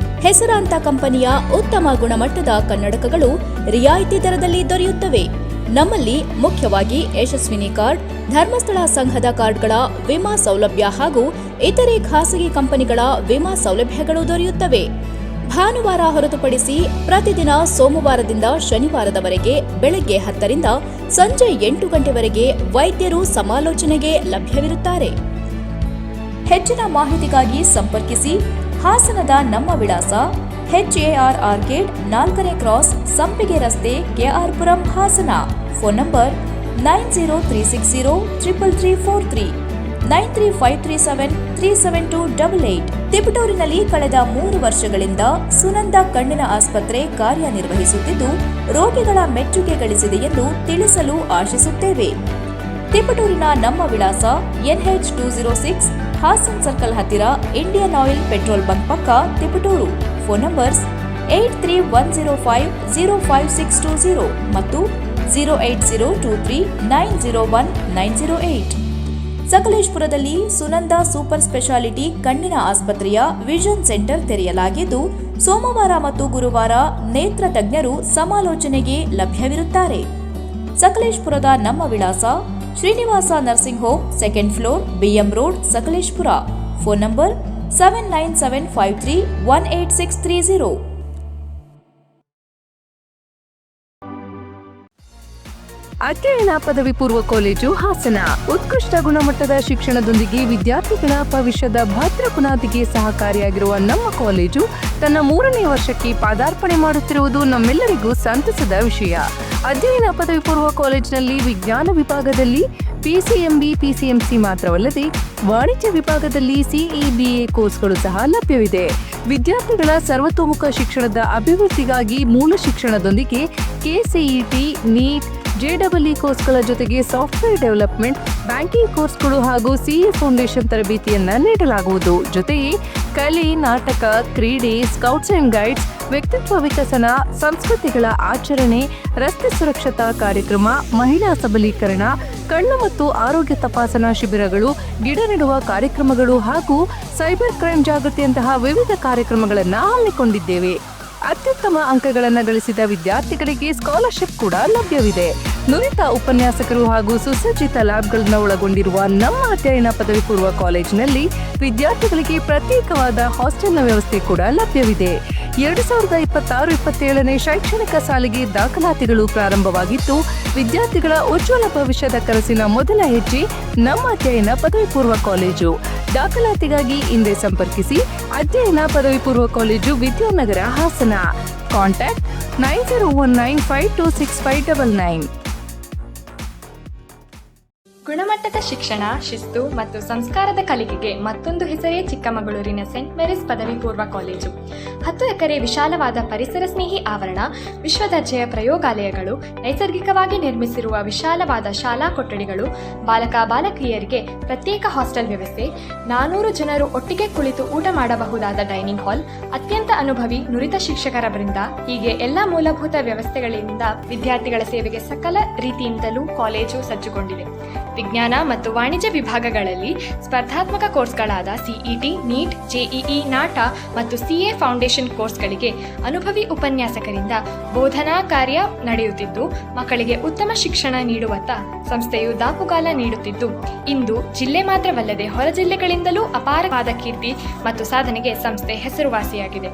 ಹೆಸರಾಂತ ಕಂಪನಿಯ ಉತ್ತಮ ಗುಣಮಟ್ಟದ ಕನ್ನಡಕಗಳು ರಿಯಾಯಿತಿ ದರದಲ್ಲಿ ದೊರೆಯುತ್ತವೆ. ನಮ್ಮಲ್ಲಿ ಮುಖ್ಯವಾಗಿ ಯಶಸ್ವಿನಿ ಕಾರ್ಡ್, ಧರ್ಮಸ್ಥಳ ಸಂಘದ ಕಾರ್ಡ್ಗಳ ವಿಮಾ ಸೌಲಭ್ಯ ಹಾಗೂ ಇತರೆ ಖಾಸಗಿ ಕಂಪನಿಗಳ ವಿಮಾ ಸೌಲಭ್ಯಗಳು ದೊರೆಯುತ್ತವೆ. ಭಾನುವಾರ ಹೊರತುಪಡಿಸಿ ಪ್ರತಿದಿನ ಸೋಮವಾರದಿಂದ ಶನಿವಾರದವರೆಗೆ ಬೆಳಗ್ಗೆ 10 ರಿಂದ ಸಂಜೆ 8 ಗಂಟೆವರೆಗೆ ವೈದ್ಯರು ಸಮಾಲೋಚನೆಗೆ ಲಭ್ಯವಿರುತ್ತಾರೆ. ಹೆಚ್ಚಿನ ಮಾಹಿತಿಗಾಗಿ ಸಂಪರ್ಕಿಸಿ. ಹಾಸನದ ನಮ್ಮ ವಿಳಾಸ HAR ಆರ್ಕೇಡ್ 4ನೇ ಕ್ರಾಸ್, ಸಂಪಿಗೆ ರಸ್ತೆ, ಕೆಆರ್ಪುರಂ, ಹಾಸನ. Phone number 9036033343, 9353737288. ತಿಪಟೂರಿನಲ್ಲಿ ಕಳೆದ 3 ವರ್ಷಗಳಿಂದ ಸುನಂದ ಕಣ್ಣಿನ ಆಸ್ಪತ್ರೆ ಕಾರ್ಯನಿರ್ವಹಿಸುತ್ತಿದ್ದು ರೋಗಿಗಳ ಮೆಚ್ಚುಗೆ ಗಳಿಸಿದೆ ಎಂದು ತಿಳಿಸಲು ಆಶಿಸುತ್ತೇವೆ. ತಿಪಟೂರಿನ ನಮ್ಮ ವಿಳಾಸ NH 206, ಹಾಸನ್ ಸರ್ಕಲ್ ಹತ್ತಿರ, ಇಂಡಿಯನ್ ಆಯಿಲ್ ಪೆಟ್ರೋಲ್ ಬಂಕ್ ಪಕ್ಕ, ತಿಪಟೂರು. ಫೋನ್ ನಂಬರ್ಸ್ 8310505620 ಮತ್ತು 08023901908. ಸಕಲೇಶಪುರದಲ್ಲಿ ಸುನಂದ ಸೂಪರ್ ಸ್ಪೆಷಾಲಿಟಿ ಕಣ್ಣಿನ ಆಸ್ಪತ್ರೆಯ ವಿಷನ್ ಸೆಂಟರ್ ತೆರೆಯಲಾಗಿದ್ದು ಸೋಮವಾರ ಮತ್ತು ಗುರುವಾರ ನೇತ್ರ ತಜ್ಞರು ಸಮಾಲೋಚನೆಗೆ ಲಭ್ಯವಿರುತ್ತಾರೆ. ಸಕಲೇಶಪುರದ ನಮ್ಮ ವಿಳಾಸ Srinivasa nursing home, 2nd floor, BM road, Sakleshpur. Phone number 7975318630. ಅಧ್ಯಯನ ಪದವಿ ಪೂರ್ವ ಕಾಲೇಜು ಹಾಸನ ಉತ್ಕೃಷ್ಟ ಗುಣಮಟ್ಟದ ಶಿಕ್ಷಣದೊಂದಿಗೆ ವಿದ್ಯಾರ್ಥಿಗಳ ಭವಿಷ್ಯದ ಭದ್ರ ಬುನಾದಿಗೆ ಸಹಕಾರಿಯಾಗಿರುವ ನಮ್ಮ ಕಾಲೇಜು ತನ್ನ 3ನೇ ವರ್ಷಕ್ಕೆ ಪಾದಾರ್ಪಣೆ ಮಾಡುತ್ತಿರುವುದು ನಮ್ಮೆಲ್ಲರಿಗೂ ಸಂತಸದ ವಿಷಯ. ಅಧ್ಯಯನ ಪದವಿ ಪೂರ್ವ ಕಾಲೇಜಿನಲ್ಲಿ ವಿಜ್ಞಾನ ವಿಭಾಗದಲ್ಲಿ ಪಿಸಿಎಂಬಿ ಪಿಸಿಎಂಸಿ ಮಾತ್ರವಲ್ಲದೆ ವಾಣಿಜ್ಯ ವಿಭಾಗದಲ್ಲಿ ಸಿಇಬಿಎ ಕೋರ್ಸ್ಗಳು ಸಹ ಲಭ್ಯವಿದೆ. ವಿದ್ಯಾರ್ಥಿಗಳ ಸರ್ವತೋಮುಖ ಶಿಕ್ಷಣದ ಅಭಿವೃದ್ಧಿಗಾಗಿ ಮೂಲ ಶಿಕ್ಷಣದೊಂದಿಗೆ ಕೆಸಿಇಟಿ, ನೀಟ್, ಜೆಡಬ್ಲ್ಇ ಕೋರ್ಸ್ಗಳ ಜೊತೆಗೆ ಸಾಫ್ಟ್ವೇರ್ ಡೆವಲಪ್ಮೆಂಟ್, ಬ್ಯಾಂಕಿಂಗ್ ಕೋರ್ಸ್ಗಳು ಹಾಗೂ ಸಿಎ ಫೌಂಡೇಶನ್ ತರಬೇತಿಯನ್ನ ನೀಡಲಾಗುವುದು. ಜೊತೆಗೆ ಕಲೆ, ನಾಟಕ, ಕ್ರೀಡೆ, ಸ್ಕೌಟ್ಸ್ ಅಂಡ್ ಗೈಡ್ಸ್, ವ್ಯಕ್ತಿತ್ವ ವಿಕಸನ, ಸಂಸ್ಕೃತಿಗಳ ಆಚರಣೆ, ರಸ್ತೆ ಸುರಕ್ಷತಾ ಕಾರ್ಯಕ್ರಮ, ಮಹಿಳಾ ಸಬಲೀಕರಣ, ಕಣ್ಣು ಮತ್ತು ಆರೋಗ್ಯ ತಪಾಸಣಾ ಶಿಬಿರಗಳು, ಗಿಡ ನೆಡುವ ಕಾರ್ಯಕ್ರಮಗಳು ಹಾಗೂ ಸೈಬರ್ ಕ್ರೈಮ್ ಜಾಗೃತಿಯಂತಹ ವಿವಿಧ ಕಾರ್ಯಕ್ರಮಗಳನ್ನು ಹಮ್ಮಿಕೊಂಡಿದ್ದೇವೆ. ಅತ್ಯುತ್ತಮ ಅಂಕಗಳನ್ನು ಗಳಿಸಿದ ವಿದ್ಯಾರ್ಥಿಗಳಿಗೆ ಸ್ಕಾಲರ್ಶಿಪ್ ಕೂಡ ಲಭ್ಯವಿದೆ. ನುರಿತ ಉಪನ್ಯಾಸಕರು ಹಾಗೂ ಸುಸಜ್ಜಿತ ಲ್ಯಾಬ್ಗಳನ್ನು ಒಳಗೊಂಡಿರುವ ನಮ್ಮ ಅಧ್ಯಯನ ಪದವಿ ಪೂರ್ವ ಕಾಲೇಜಿನಲ್ಲಿ ವಿದ್ಯಾರ್ಥಿಗಳಿಗೆ ಪ್ರತ್ಯೇಕವಾದ ಹಾಸ್ಟೆಲ್ನ ವ್ಯವಸ್ಥೆ ಕೂಡ ಲಭ್ಯವಿದೆ. 2026-27ನೇ ಶೈಕ್ಷಣಿಕ ಸಾಲಿಗೆ ದಾಖಲಾತಿಗಳು ಪ್ರಾರಂಭವಾಗಿದ್ದು, ವಿದ್ಯಾರ್ಥಿಗಳ ಉಜ್ವಲ ಭವಿಷ್ಯದ ಕನಸಿನ ಮೊದಲ ಹೆಜ್ಜೆ ನಮ್ಮ ಅಧ್ಯಯನ ಪದವಿ ಪೂರ್ವ ಕಾಲೇಜು. ದಾಖಲಾತಿಗಾಗಿ ಹಿಂದೆ ಸಂಪರ್ಕಿಸಿ. ಅಧ್ಯಯನ ಪದವಿ ಪೂರ್ವ ಕಾಲೇಜು, ವಿದ್ಯಾನಗರ, ಹಾಸನ. ಕಾಂಟ್ಯಾಕ್ಟ್ 9019526599. ಗುಣಮಟ್ಟದ ಶಿಕ್ಷಣ, ಶಿಸ್ತು ಮತ್ತು ಸಂಸ್ಕಾರದ ಕಲಿಕೆಗೆ ಮತ್ತೊಂದು ಹೆಸರೇ ಚಿಕ್ಕಮಗಳೂರಿನ ಸೆಂಟ್ ಮೇರಿಸ್ ಪದವಿ ಪೂರ್ವ ಕಾಲೇಜು. 10 ಎಕರೆ ವಿಶಾಲವಾದ ಪರಿಸರ ಸ್ನೇಹಿ ಆವರಣ, ವಿಶ್ವದರ್ಜೆಯ ಪ್ರಯೋಗಾಲಯಗಳು, ನೈಸರ್ಗಿಕವಾಗಿ ನಿರ್ಮಿಸಿರುವ ವಿಶಾಲವಾದ ಶಾಲಾ ಕೊಠಡಿಗಳು, ಬಾಲಕ ಬಾಲಕಿಯರಿಗೆ ಪ್ರತ್ಯೇಕ ಹಾಸ್ಟೆಲ್ ವ್ಯವಸ್ಥೆ, 400 ಜನರು ಒಟ್ಟಿಗೆ ಕುಳಿತು ಊಟ ಮಾಡಬಹುದಾದ ಡೈನಿಂಗ್ ಹಾಲ್, ಅತ್ಯಂತ ಅನುಭವಿ ನುರಿತ ಶಿಕ್ಷಕರ ವೃಂದ, ಹೀಗೆ ಎಲ್ಲ ಮೂಲಭೂತ ವ್ಯವಸ್ಥೆಗಳಿಂದ ವಿದ್ಯಾರ್ಥಿಗಳ ಸೇವೆಗೆ ಸಕಲ ರೀತಿಯಿಂದಲೂ ಕಾಲೇಜು ಸಜ್ಜುಗೊಂಡಿದೆ. ವಿಜ್ಞಾನ ಮತ್ತು ವಾಣಿಜ್ಯ ವಿಭಾಗಗಳಲ್ಲಿ ಸ್ಪರ್ಧಾತ್ಮಕ ಕೋರ್ಸ್ಗಳಾದ ಸಿಇಟಿ, ನೀಟ್, ಜೆಇಇ, ನಾಟ ಮತ್ತು ಸಿಎ ಫೌಂಡೇಶನ್ ಕೋರ್ಸ್ಗಳಿಗೆ ಅನುಭವಿ ಉಪನ್ಯಾಸಕರಿಂದ ಬೋಧನಾ ಕಾರ್ಯ ನಡೆಯುತ್ತಿದ್ದು, ಮಕ್ಕಳಿಗೆ ಉತ್ತಮ ಶಿಕ್ಷಣ ನೀಡುವತ್ತ ಸಂಸ್ಥೆಯು ದಾಪುಗಾಲ ನೀಡುತ್ತಿದ್ದು, ಇಂದು ಜಿಲ್ಲೆ ಮಾತ್ರವಲ್ಲದೆ ಹೊರ ಜಿಲ್ಲೆಗಳಿಂದಲೂ ಅಪಾರವಾದ ಕೀರ್ತಿ ಮತ್ತು ಸಾಧನೆಗೆ ಸಂಸ್ಥೆ ಹೆಸರುವಾಸಿಯಾಗಿದೆ.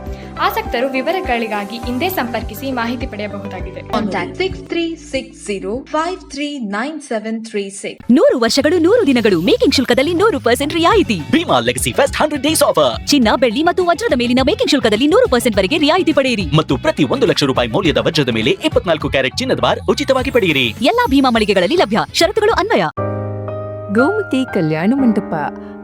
ಆಸಕ್ತರು ವಿವರಗಳಿಗಾಗಿ ಹಿಂದೆ ಸಂಪರ್ಕಿಸಿ ಮಾಹಿತಿ ಪಡೆಯಬಹುದಾಗಿದೆ. 6360539736. 100 ವರ್ಷಗಳು 100 ದಿನಗಳು ಮೇಕಿಂಗ್ ಶುಲ್ಕದಲ್ಲಿ 100% ರಿಯಾಯಿತಿ. Bhima legacy fest 100 days offer. ಚಿನ್ನ, ಬೆಳ್ಳಿ ಮತ್ತು ವಜ್ರದ ಮೇಲಿನ ಮೇಕಿಂಗ್ ಶುಲ್ಕದಲ್ಲಿ 100% ವರೆಗೆ ರಿಯಾಯಿತಿ ಪಡೆಯಿರಿ. ಮತ್ತು ಪ್ರತಿ 1 ಲಕ್ಷ ರೂಪಾಯಿ ಮೌಲ್ಯದ ವಜ್ರದ ಮೇಲೆ 24 ಕ್ಯಾರೆಟ್ ಚಿನ್ನದ ಬಾರ್ ಉಚಿತವಾಗಿ ಪಡೆಯಿರಿ. ಎಲ್ಲಾ ಭೀಮಾ ಮಳಿಗೆಗಳಲ್ಲಿ ಲಭ್ಯ. ಷರತ್ತುಗಳು ಅನ್ವಯ. ಗೋಮತಿ ಕಲ್ಯಾಣ ಮಂಟಪ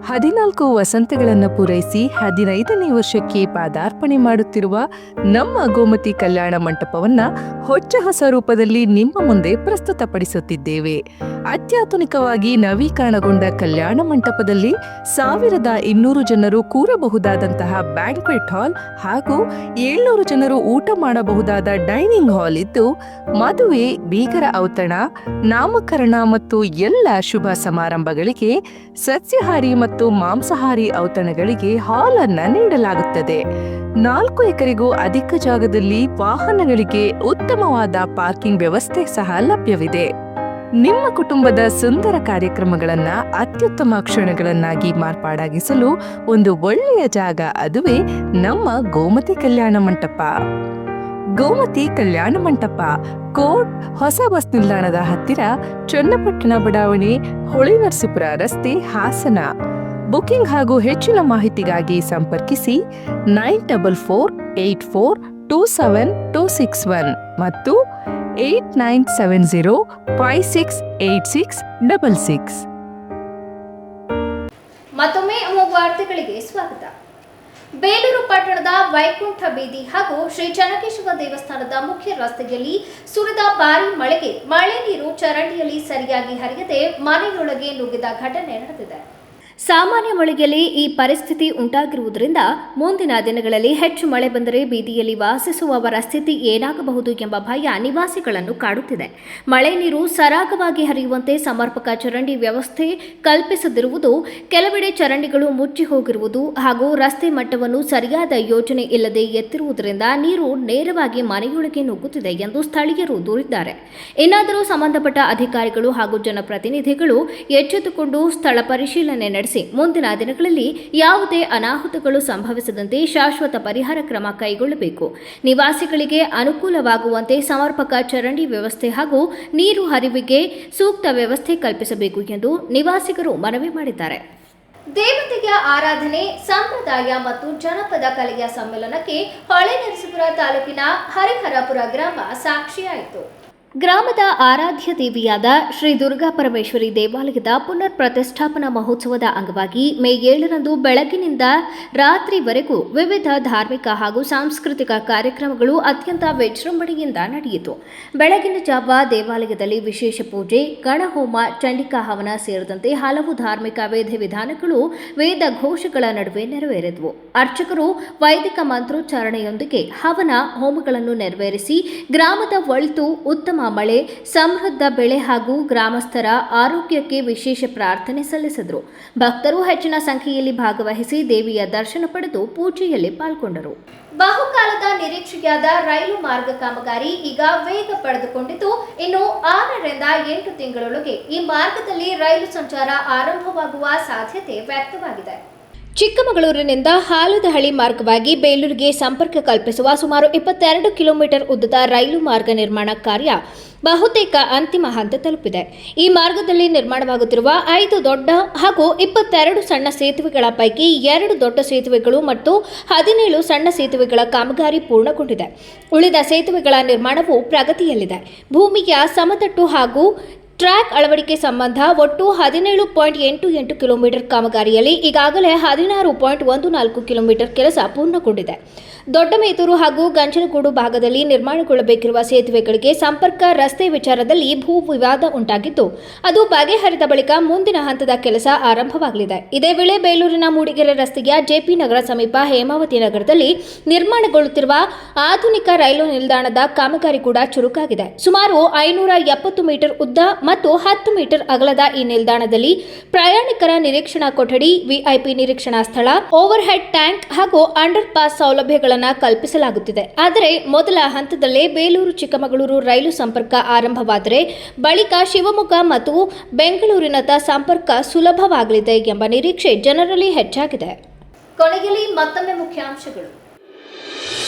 14 ವಸಂತಗಳನ್ನು ಪೂರೈಸಿ 15ನೇ ವರ್ಷಕ್ಕೆ ಪಾದಾರ್ಪಣೆ ಮಾಡುತ್ತಿರುವ ನಮ್ಮ ಗೋಮತಿ ಕಲ್ಯಾಣ ಮಂಟಪವನ್ನ ಹೊಚ್ಚ ಹೊಸ ರೂಪದಲ್ಲಿ ನಿಮ್ಮ ಮುಂದೆ ಪ್ರಸ್ತುತಪಡಿಸುತ್ತಿದ್ದೇವೆ. ಅತ್ಯಾಧುನಿಕವಾಗಿ ನವೀಕರಣಗೊಂಡ ಕಲ್ಯಾಣ ಮಂಟಪದಲ್ಲಿ 1200 ಜನರು ಕೂರಬಹುದಾದಂತಹ ಬ್ಯಾಂಕ್ವೆಟ್ ಹಾಲ್ ಹಾಗೂ 700 ಜನರು ಊಟ ಮಾಡಬಹುದಾದ ಡೈನಿಂಗ್ ಹಾಲ್ ಇದ್ದು, ಮದುವೆ, ಬೀಗರ ಔತಣ, ನಾಮಕರಣ ಮತ್ತು ಎಲ್ಲ ಶುಭ ಸಮಾರಂಭಗಳಿಗೆ ಸಸ್ಯಾಹಾರಿ ಮತ್ತು ಮಾಂಸಾಹಾರಿ ಔತಣಗಳಿಗೆ ಹಾಲ್ ಅನ್ನ ನೀಡಲಾಗುತ್ತದೆ. 4 ಎಕರೆಗೂ ಅಧಿಕ ಜಾಗದಲ್ಲಿ ವಾಹನಗಳಿಗೆ ಉತ್ತಮವಾದ ಪಾರ್ಕಿಂಗ್ ವ್ಯವಸ್ಥೆ ಸಹ ಲಭ್ಯವಿದೆ. ನಿಮ್ಮ ಕುಟುಂಬದ ಸುಂದರ ಕಾರ್ಯಕ್ರಮಗಳನ್ನ ಅತ್ಯುತ್ತಮ ಕ್ಷಣಗಳನ್ನಾಗಿ ಮಾರ್ಪಾಡಾಗಿಸಲು ಒಂದು ಒಳ್ಳೆಯ ಜಾಗ, ಅದುವೇ ನಮ್ಮ ಗೋಮತಿ ಕಲ್ಯಾಣ ಮಂಟಪ. ಗೋಮತಿ ಕಲ್ಯಾಣ ಮಂಟಪ, ಕೋಟ್, ಹೊಸ ಬಸ್ ನಿಲ್ದಾಣದ ಹತ್ತಿರ, ಚನ್ನಪಟ್ಟಣ ಬಡಾವಣೆ, ಹೊಳೆನರಸೀಪುರ ರಸ್ತೆ, ಹಾಸನ. ಬುಕಿಂಗ್ ಹಾಗೂ ಹೆಚ್ಚಿನ ಮಾಹಿತಿಗಾಗಿ ಸಂಪರ್ಕಿಸಿ 9484827261 ಮತ್ತು 8970568666. ಮತ್ತೊಮ್ಮೆ ವಾರ್ತೆಗಳಿಗೆ ಸ್ವಾಗತ. ಬೇಲೂರು ಪಟ್ಟಣದ ವೈಕುಂಠ ಬೀದಿ ಹಾಗೂ ಶ್ರೀ ಚನ್ನಕೇಶವ ದೇವಸ್ಥಾನದ ಮುಖ್ಯ ರಸ್ತೆಯಲ್ಲಿ ಸುರಿದ ಭಾರೀ ಮಳೆಗೆ ಮಳೆ ನೀರು ಚರಂಡಿಯಲ್ಲಿ ಸರಿಯಾಗಿ ಹರಿಯದೆ ಮನೆಯೊಳಗೆ ನುಗ್ಗಿದ ಘಟನೆ ನಡೆದಿದೆ. ಸಾಮಾನ್ಯ ಮಳೆಯಲ್ಲಿ ಈ ಪರಿಸ್ಥಿತಿ ಉಂಟಾಗಿರುವುದರಿಂದ ಮುಂದಿನ ದಿನಗಳಲ್ಲಿ ಹೆಚ್ಚು ಮಳೆ ಬಂದರೆ ಬೀದಿಯಲ್ಲಿ ವಾಸಿಸುವವರ ಸ್ಥಿತಿ ಏನಾಗಬಹುದು ಎಂಬ ಭಯ ನಿವಾಸಿಗಳನ್ನು ಕಾಡುತ್ತಿದೆ. ಮಳೆ ನೀರು ಸರಾಗವಾಗಿ ಹರಿಯುವಂತೆ ಸಮರ್ಪಕ ಚರಂಡಿ ವ್ಯವಸ್ಥೆ ಕಲ್ಪಿಸದಿರುವುದು, ಕೆಲವೆಡೆ ಚರಂಡಿಗಳು ಮುಚ್ಚಿ ಹೋಗಿರುವುದು ಹಾಗೂ ರಸ್ತೆ ಮಟ್ಟವನ್ನು ಸರಿಯಾದ ಯೋಜನೆ ಇಲ್ಲದೆ ಎತ್ತಿರುವುದರಿಂದ ನೀರು ನೇರವಾಗಿ ಮನೆಯೊಳಗೆ ನುಗ್ಗುತ್ತಿದೆ ಎಂದು ಸ್ಥಳೀಯರು ದೂರಿದ್ದಾರೆ. ಇನ್ನಾದರೂ ಸಂಬಂಧಪಟ್ಟ ಅಧಿಕಾರಿಗಳು ಹಾಗೂ ಜನಪ್ರತಿನಿಧಿಗಳು ಎಚ್ಚೆತ್ತುಕೊಂಡು ಸ್ಥಳ ಪರಿಶೀಲನೆ ನಡೆಸಿ ಮುಂದಿನ ದಿನಗಳಲ್ಲಿ ಯಾವುದೇ ಅನಾಹುತಗಳು ಸಂಭವಿಸದಂತೆ ಶಾಶ್ವತ ಪರಿಹಾರ ಕ್ರಮ ಕೈಗೊಳ್ಳಬೇಕು. ನಿವಾಸಿಗಳಿಗೆ ಅನುಕೂಲವಾಗುವಂತೆ ಸಮರ್ಪಕ ಚರಂಡಿ ವ್ಯವಸ್ಥೆ ಹಾಗೂ ನೀರು ಹರಿವಿಗೆ ಸೂಕ್ತ ವ್ಯವಸ್ಥೆ ಕಲ್ಪಿಸಬೇಕು ಎಂದು ನಿವಾಸಿಗರು ಮನವಿ ಮಾಡಿದ್ದಾರೆ. ದೇವತೆಯ ಆರಾಧನೆ, ಸಂಪ್ರದಾಯ ಮತ್ತು ಜನಪದ ಕಲೆಯ ಸಮ್ಮೇಳನಕ್ಕೆ ಹೊಳೆನರಸೀಪುರ ತಾಲೂಕಿನ ಹರಿಹರಪುರ ಗ್ರಾಮ ಸಾಕ್ಷಿಯಾಯಿತು. ಗ್ರಾಮದ ಆರಾಧ್ಯ ದೇವಿಯಾದ ಶ್ರೀ ದುರ್ಗಾ ಪರಮೇಶ್ವರಿ ದೇವಾಲಯದ ಪುನರ್ ಪ್ರತಿಷ್ಠಾಪನಾ ಮಹೋತ್ಸವದ ಅಂಗವಾಗಿ ಮೇ 7ರಂದು ಬೆಳಗಿನಿಂದ ರಾತ್ರಿವರೆಗೂ ವಿವಿಧ ಧಾರ್ಮಿಕ ಹಾಗೂ ಸಾಂಸ್ಕೃತಿಕ ಕಾರ್ಯಕ್ರಮಗಳು ಅತ್ಯಂತ ವಿಜೃಂಭಣೆಯಿಂದ ನಡೆಯಿತು. ಬೆಳಗಿನ ಜಾವ ದೇವಾಲಯದಲ್ಲಿ ವಿಶೇಷ ಪೂಜೆ, ಗಣಹೋಮ, ಚಂಡಿಕಾ ಹವನ ಸೇರಿದಂತೆ ಹಲವು ಧಾರ್ಮಿಕ ವಿಧಿವಿಧಾನಗಳು ವೇದ ಘೋಷಗಳ ನಡುವೆ ನೆರವೇರಿದವು. ಅರ್ಚಕರು ವೈದಿಕ ಮಂತ್ರೋಚ್ಚಾರಣೆಯೊಂದಿಗೆ ಹವನ ಹೋಮಗಳನ್ನು ನೆರವೇರಿಸಿ ಗ್ರಾಮದ ಒಳಿತು, ಉತ್ತಮ ಮಳೆ, ಸಮೃದ್ಧ ಬೆಳೆ ಹಾಗೂ ಗ್ರಾಮಸ್ಥರ ಆರೋಗ್ಯಕ್ಕೆ ವಿಶೇಷ ಪ್ರಾರ್ಥನೆ ಸಲ್ಲಿಸಿದರು. ಭಕ್ತರು ಹೆಚ್ಚಿನ ಸಂಖ್ಯೆಯಲ್ಲಿ ಭಾಗವಹಿಸಿ ದೇವಿಯ ದರ್ಶನ ಪಡೆದು ಪೂಜೆಯಲ್ಲಿ ಪಾಲ್ಗೊಂಡರು. ಬಹುಕಾಲದ ನಿರೀಕ್ಷೆಯಾದ ರೈಲು ಮಾರ್ಗ ಕಾಮಗಾರಿ ಈಗ ವೇಗ ಪಡೆದುಕೊಂಡಿದ್ದು, ಇನ್ನು 6ರಿಂದ 8 ತಿಂಗಳೊಳಗೆ ಈ ಮಾರ್ಗದಲ್ಲಿ ರೈಲು ಸಂಚಾರ ಆರಂಭವಾಗುವ ಸಾಧ್ಯತೆ ವ್ಯಕ್ತವಾಗಿದೆ. ಚಿಕ್ಕಮಗಳೂರಿನಿಂದ ಹಾಲದಹಳ್ಳಿ ಮಾರ್ಗವಾಗಿ ಬೇಲೂರಿಗೆ ಸಂಪರ್ಕ ಕಲ್ಪಿಸುವ ಸುಮಾರು 22 ಕಿಲೋಮೀಟರ್ ಉದ್ದದ ರೈಲು ಮಾರ್ಗ ನಿರ್ಮಾಣ ಕಾರ್ಯ ಬಹುತೇಕ ಅಂತಿಮ ಹಂತ ತಲುಪಿದೆ. ಈ ಮಾರ್ಗದಲ್ಲಿ ನಿರ್ಮಾಣವಾಗುತ್ತಿರುವ 5 ದೊಡ್ಡ ಹಾಗೂ 22 ಸಣ್ಣ ಸೇತುವೆಗಳ ಪೈಕಿ 2 ದೊಡ್ಡ ಸೇತುವೆಗಳು ಮತ್ತು 17 ಸಣ್ಣ ಸೇತುವೆಗಳ ಕಾಮಗಾರಿ ಪೂರ್ಣಗೊಂಡಿದೆ. ಉಳಿದ ಸೇತುವೆಗಳ ನಿರ್ಮಾಣವು ಪ್ರಗತಿಯಲ್ಲಿದೆ. ಭೂಮಿಯ ಸಮತಟ್ಟು ಹಾಗೂ ಟ್ರ್ಯಾಕ್ ಅಳವಡಿಕೆ ಸಂಬಂಧ ಒಟ್ಟು 17.88 ಕಿಲೋಮೀಟರ್ ಕಾಮಗಾರಿಯಲ್ಲಿ ಈಗಾಗಲೇ 16.14 ಕಿಲೋಮೀಟರ್ ಕೆಲಸ ಪೂರ್ಣಗೊಂಡಿದೆ. ದೊಡ್ಡಮೇತೂರು ಹಾಗೂ ಗಂಜನಗೂಡು ಭಾಗದಲ್ಲಿ ನಿರ್ಮಾಣಗೊಳ್ಳಬೇಕಿರುವ ಸೇತುವೆಗಳಿಗೆ ಸಂಪರ್ಕ ರಸ್ತೆ ವಿಚಾರದಲ್ಲಿ ಭೂ ವಿವಾದ ಉಂಟಾಗಿದ್ದು, ಅದು ಬಗೆಹರಿದ ಬಳಿಕ ಮುಂದಿನ ಹಂತದ ಕೆಲಸ ಆರಂಭವಾಗಲಿದೆ. ಇದೇ ವೇಳೆ ಬೇಲೂರಿನ ಮೂಡಿಗೆರೆ ರಸ್ತೆಯ ಜೆಪಿ ನಗರ ಸಮೀಪ ಹೇಮಾವತಿ ನಗರದಲ್ಲಿ ನಿರ್ಮಾಣಗೊಳ್ಳುತ್ತಿರುವ ಆಧುನಿಕ ರೈಲು ನಿಲ್ದಾಣದ ಕಾಮಗಾರಿ ಕೂಡ ಚುರುಕಾಗಿದೆ. ಸುಮಾರು 570 ಮೀಟರ್ ಉದ್ದ ಮತ್ತು 10 ಮೀಟರ್ ಅಗಲದ ಈ ನಿಲ್ದಾಣದಲ್ಲಿ ಪ್ರಯಾಣಿಕರ ನಿರೀಕ್ಷಣಾ ಕೊಠಡಿ, ವಿಐಪಿ ನಿರೀಕ್ಷಣಾ ಸ್ಥಳ, ಓವರ್ ಹೆಡ್ ಟ್ಯಾಂಕ್ ಹಾಗೂ ಅಂಡರ್ ಪಾಸ್ ಸೌಲಭ್ಯಗಳನ್ನು ಕಲ್ಪಿಸಲಾಗುತ್ತಿದೆ. ಆದರೆ ಮೊದಲ ಹಂತದಲ್ಲೇ ಬೇಲೂರು ಚಿಕ್ಕಮಗಳೂರು ರೈಲು ಸಂಪರ್ಕ ಆರಂಭವಾದರೆ ಬಳಿಕ ಶಿವಮೊಗ್ಗ ಮತ್ತು ಬೆಂಗಳೂರಿನತ್ತ ಸಂಪರ್ಕ ಸುಲಭವಾಗಲಿದೆ ಎಂಬ ನಿರೀಕ್ಷೆ ಜನರಲ್ಲಿ ಹೆಚ್ಚಾಗಿದೆ. ಕೊನೆಯಲ್ಲಿ ಮತ್ತೊಮ್ಮೆ ಮುಖ್ಯಾಂಶಗಳು.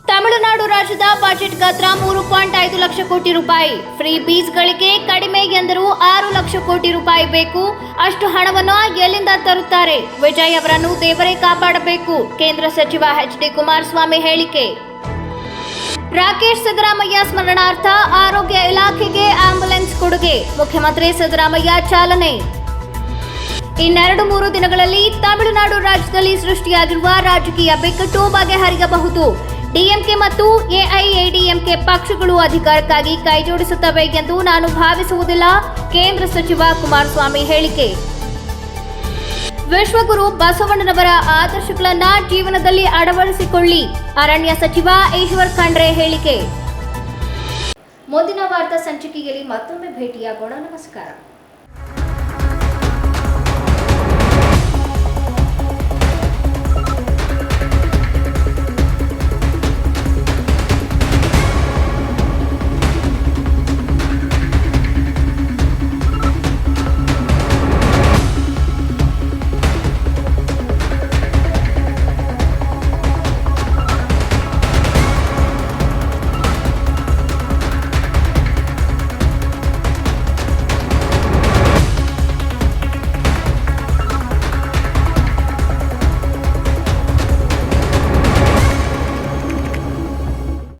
ತಮಿಳುನಾಡು ರಾಜ್ಯದ ಬಜೆಟ್ ಗಾತ್ರ 3.5 ಲಕ್ಷ ಕೋಟಿ ರೂಪಾಯಿ. ಫ್ರೀ ಬೀಸ್ಗಳಿಗೆ ಕಡಿಮೆ ಎಂದರೂ 6 ಲಕ್ಷ ಕೋಟಿ ರೂಪಾಯಿ ಬೇಕು. ಅಷ್ಟು ಹಣವನ್ನು ಎಲ್ಲಿಂದ ತರುತ್ತಾರೆ? ವಿಜಯ್ ಅವರನ್ನು ದೇವರೇ ಕಾಪಾಡಬೇಕು. ಕೇಂದ್ರ ಸಚಿವ ಎಚ್.ಡಿ. ಕುಮಾರಸ್ವಾಮಿ ಹೇಳಿಕೆ. ರಾಕೇಶ್ ಸಿದ್ದರಾಮಯ್ಯ ಸ್ಮರಣಾರ್ಥ ಆರೋಗ್ಯ ಇಲಾಖೆಗೆ ಆಂಬ್ಯುಲೆನ್ಸ್ ಕೊಡುಗೆ. ಮುಖ್ಯಮಂತ್ರಿ ಸಿದ್ದರಾಮಯ್ಯ ಚಾಲನೆ. ಇನ್ನೆರಡು-ಮೂರು ದಿನಗಳಲ್ಲಿ ತಮಿಳುನಾಡು ರಾಜ್ಯದಲ್ಲಿ ಸೃಷ್ಟಿಯಾಗಿರುವ ರಾಜಕೀಯ ಬಿಕ್ಕಟ್ಟು ಬಗೆಹರಿಯಬಹುದು. ಡಿಎಂಕೆ ಮತ್ತು ಎಐಎಡಿಎಂಕೆ ಪಕ್ಷಗಳು ಅಧಿಕಾರಕ್ಕಾಗಿ ಕೈಜೋಡಿಸುತ್ತವೆ ಎಂದು ನಾನು ಭಾವಿಸುವುದಿಲ್ಲ. ಕೇಂದ್ರ ಸಚಿವ ಕುಮಾರಸ್ವಾಮಿ ಹೇಳಿಕೆ. ವಿಶ್ವಗುರು ಬಸವಣ್ಣನವರ ಆದರ್ಶಗಳನ್ನು ಜೀವನದಲ್ಲಿ ಅಳವಡಿಸಿಕೊಳ್ಳಿ. ಅರಣ್ಯ ಸಚಿವ ಈಶ್ವರ್ ಖಂಡ್ರೆ ಹೇಳಿಕೆ. ಮುಂದಿನ ವಾರ್ತಾ ಸಂಚಿಕೆಯಲ್ಲಿ ಮತ್ತೊಮ್ಮೆ ಭೇಟಿಯಾಗೋಣ. ನಮಸ್ಕಾರ.